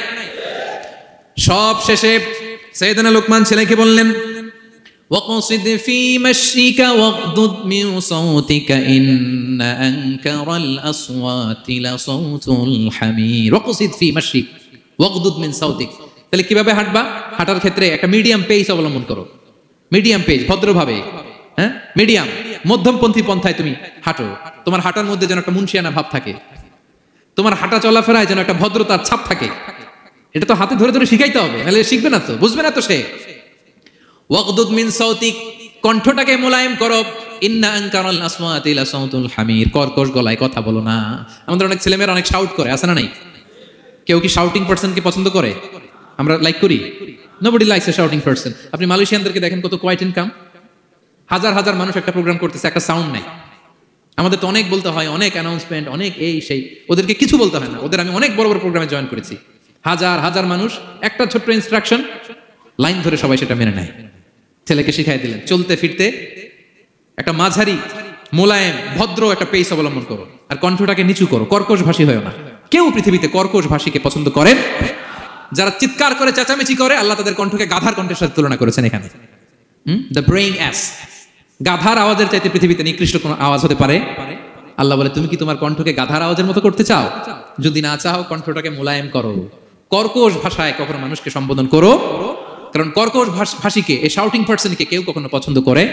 সব শেষে সাইয়েদনা লোকমান ছেলেকে বললেন, ওয়াকসিদ ফি মাশিকা ওয়াগদুদ মিন সাউতিকা ইন্না আনকারাল আসওয়াতি লাসাউতুল হামির। ওয়াকসিদ ফি মাশিক ওয়াগদুদ মিন সাউতিক, তাহলে কিভাবে হাঁটবা? হাঁটার ক্ষেত্রে একটা মিডিয়াম পেস অবলম্বন করো, মিডিয়াম পেস, ভদ্রভাবে, হ্যাঁ মিডিয়াম মধ্যমপন্থী পন্থায় তুমি হাঁটো। তোমার হাঁটার মধ্যে যেন একটা মুনশিয়ানা ভাব থাকে, তোমার হাঁটা চলাফেরায় যেন একটা ভদ্রতার ছাপ থাকে। এটা তো হাতে ধরে ধরে শিখাইতে হবে, নাহলে শিখবে না তো, বুঝবে না তো সে। ওয়াগদুদ মিন সাউতিক, কণ্ঠটাকে মোলায়েম করো। ইন্না আনকারাল আসওয়াতি লাসাউতুল হামির, কর্কশ গলায় কথা বলো না। আমাদের অনেক ছেলেমেয়েরা অনেক শাউট করে, আছে না নাই? কেউ কি শাউটিং পারসনকে পছন্দ করে? আমরা লাইক করি? Nobody likes a shouting person. আপনি মালয়েশিয়ানদেরকে দেখেন কত কোয়াইট ইনকাম, হাজার হাজার মানুষ একটা প্রোগ্রাম করতেছে, একটা সাউন্ড নাই। আমাদের তো অনেক বলতে হয়, অনেক অ্যানাউন্সমেন্ট, অনেক এই সেই, ওদেরকে কিছু বলতে হয় না। ওদের আমি অনেক বড় বড় প্রোগ্রামে জয়েন করেছি, হাজার হাজার মানুষ, একটা ছোট্ট ইনস্ট্রাকশন, লাইন ধরে সবাই সেটা মেনে নেয়। ছেলেকে শিখাই দিলেন চলতে ফিরতে একটা মাঝারি মোলায়েম ভদ্র একটা পেস অবলম্বন করো, আর কণ্ঠটাকে নিচু করো, কর্কশ ভাষী হয়েও না। কেউ পৃথিবীতে কর্কশ ভাষীকে পছন্দ করেন? যারা চিৎকার করে চেঁচামেচি করে, আল্লাহ তাদের কণ্ঠকে গাধার কণ্ঠের সাথে তুলনা করেছেন এখানে। দ্য ব্রেইং অ্যাস, গাধার আওয়াজের চাইতে পৃথিবীতে নিকৃষ্ট কোন আওয়াজ হতে পারে? আল্লাহ বলে তুমি কি তোমার কণ্ঠকে গাধার আওয়াজের মতো করতে চাও? যদি না চাও, কণ্ঠটাকে মোলায়েম করো, কর্কশ ভাষায় কখনো মানুষকে সম্বোধন করো, কারণ কর্কশ ভাষীকে, এই শাউটিং পারসনকে কেউ কখনো পছন্দ করে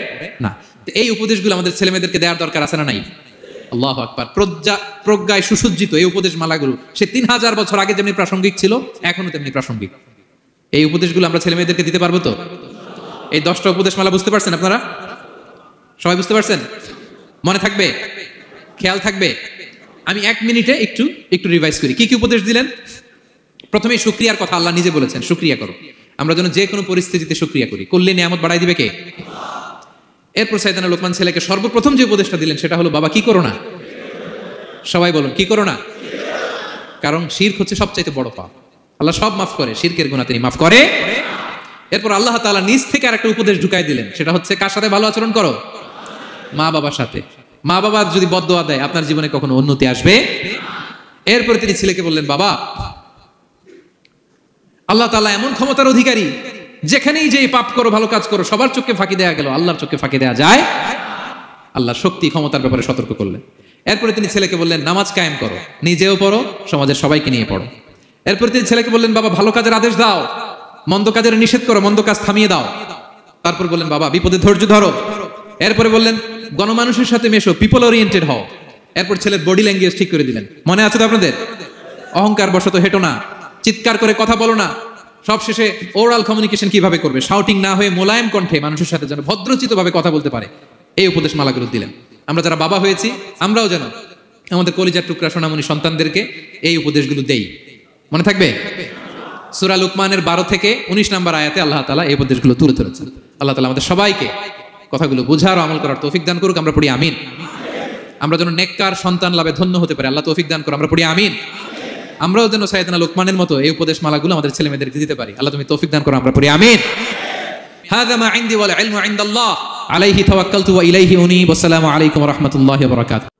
না। এই উপদেশগুলো আমাদের ছেলেমেয়েদেরকে দেওয়ার দরকার আছে না নাই? আল্লাহু আকবার। প্রজ্ঞায় সুসজ্জিত এই উপদেশ মালাগুলো সে 3000 বছর আগে যেমনি প্রাসঙ্গিক ছিল, এখনো তেমনি প্রাসঙ্গিক। এই উপদেশগুলো আমরা ছেলেমেয়েদেরকে দিতে পারবো তো? এই 10টা উপদেশ মালা বুঝতে পারছেন আপনারা? সবাই বুঝতে পারছেন? মনে থাকবে? খেয়াল থাকবে? আমি 1 মিনিটে একটু রিভাইজ করি। কি কি উপদেশ দিলেন? প্রথমেই শুকরিয়ার কথা আল্লাহ নিজে বলেছেন, শুকরিয়া করো। আমরা যেন যে কোনো পরিস্থিতিতে শুকরিয়া করি, করলে নিয়ামত বাড়াই দিবে কে? এরপর সাইয়েদনা লোকমান ছেলেকে সর্বপ্রথম যে উপদেশটা দিলেন সেটা হলো, বাবা কি করো না? সবাই বলুন, কি করো না? কারণ শিরক হচ্ছে সবচাইতে বড় পাপ। আল্লাহ সব মাফ করে, শিরকের গুনাহ তিনি মাফ করে। এরপর আল্লাহ তাআলা নিজ থেকে আরেকটা উপদেশ ঢুকাই দিলেন, সেটা হচ্ছে কার সাথে ভালো আচরণ করো? মা বাবার সাথে। মা বাবা যদি বদদোয়া দেয়, আপনার জীবনে কখনো উন্নতি আসবে? এরপর তিনি ছেলেকে বললেন, বাবা আল্লাহ তাআলা এমন ক্ষমতার অধিকারী, যেখানেই যে পাপ করো, ভালো কাজ করো, সবার চোখে ফাঁকি দেয়া গেল, আল্লাহর চোখে ফাঁকি দেয়া যায়? আল্লাহর শক্তি ক্ষমতার ব্যাপারে সতর্ক করলেন। এরপরে তিনি ছেলেকে বললেন, নামাজ কায়েম করো, নিজেও পড়ো, সমাজের সবাইকে নিয়ে পড়ো। এরপরে তিনি ছেলেকে বললেন, বাবা ভালো কাজের আদেশ দাও, মন্দ কাজের নিষেধ করো, মন্দ কাজ থামিয়ে দাও। তারপর বললেন, বাবা বিপদে ধৈর্য ধরো। এরপরে বললেন, গণমানুষের সাথে মেশো, পিপল ওরিয়েন্টেড হও। এরপর ছেলের বডি ল্যাঙ্গুয়েজ ঠিক করে দিলেন। মনে আছে তো আপনাদের? অহংকার বশত হেঁটো না, চিৎকার করে কথা বলো না। সবশেষে ওরাল কমিউনিকেশন কিভাবে করবে, শাউটিং না হয়ে মোলায়েম কণ্ঠে মানুষের সাথে যেন ভদ্রচিতভাবে কথা বলতে পারে, এই উপদেশ মালাগুলো দিলেন। আমরা যারা বাবা হয়েছি, আমরাও যেন আমাদের কলিজার টুকরা সোনামণি সন্তানদেরকে এই উপদেশগুলো দেই। মনে থাকবে? সূরা লুকমানের 12 থেকে 19 নম্বর আয়াতে আল্লাহ তাআলা এই উপদেশগুলো তুলে ধরেছেন। আল্লাহ তাআলা আমাদের সবাইকে কথাগুলো বুঝার ও আমল করার তৌফিক দান করুক। আমরা পড়ি আমিন। আমরা যেন নেককার সন্তান লাভে ধন্য হতে পারি, আল্লাহ তৌফিক দান করুন। আমরা পড়ি আমিন। আমরাও যেন সাইয়েদনা লুকমানের মতো এই উপদেশ মালাগুলো আমাদের ছেলেমেয়েদেরকে দিতে পারি, আল্লাহ তুমি তৌফিক দান করো। আমরা পড়ি আমিন। হাযা মা ইনদি ওয়াল ইলমু ইনদাল্লাহ আলাইহি তাওয়াক্কালতু ওয়া ইলাইহি উনীব। আসসালামু আলাইকুম ওয়া রাহমাতুল্লাহি ওয়া বারাকাতুহু।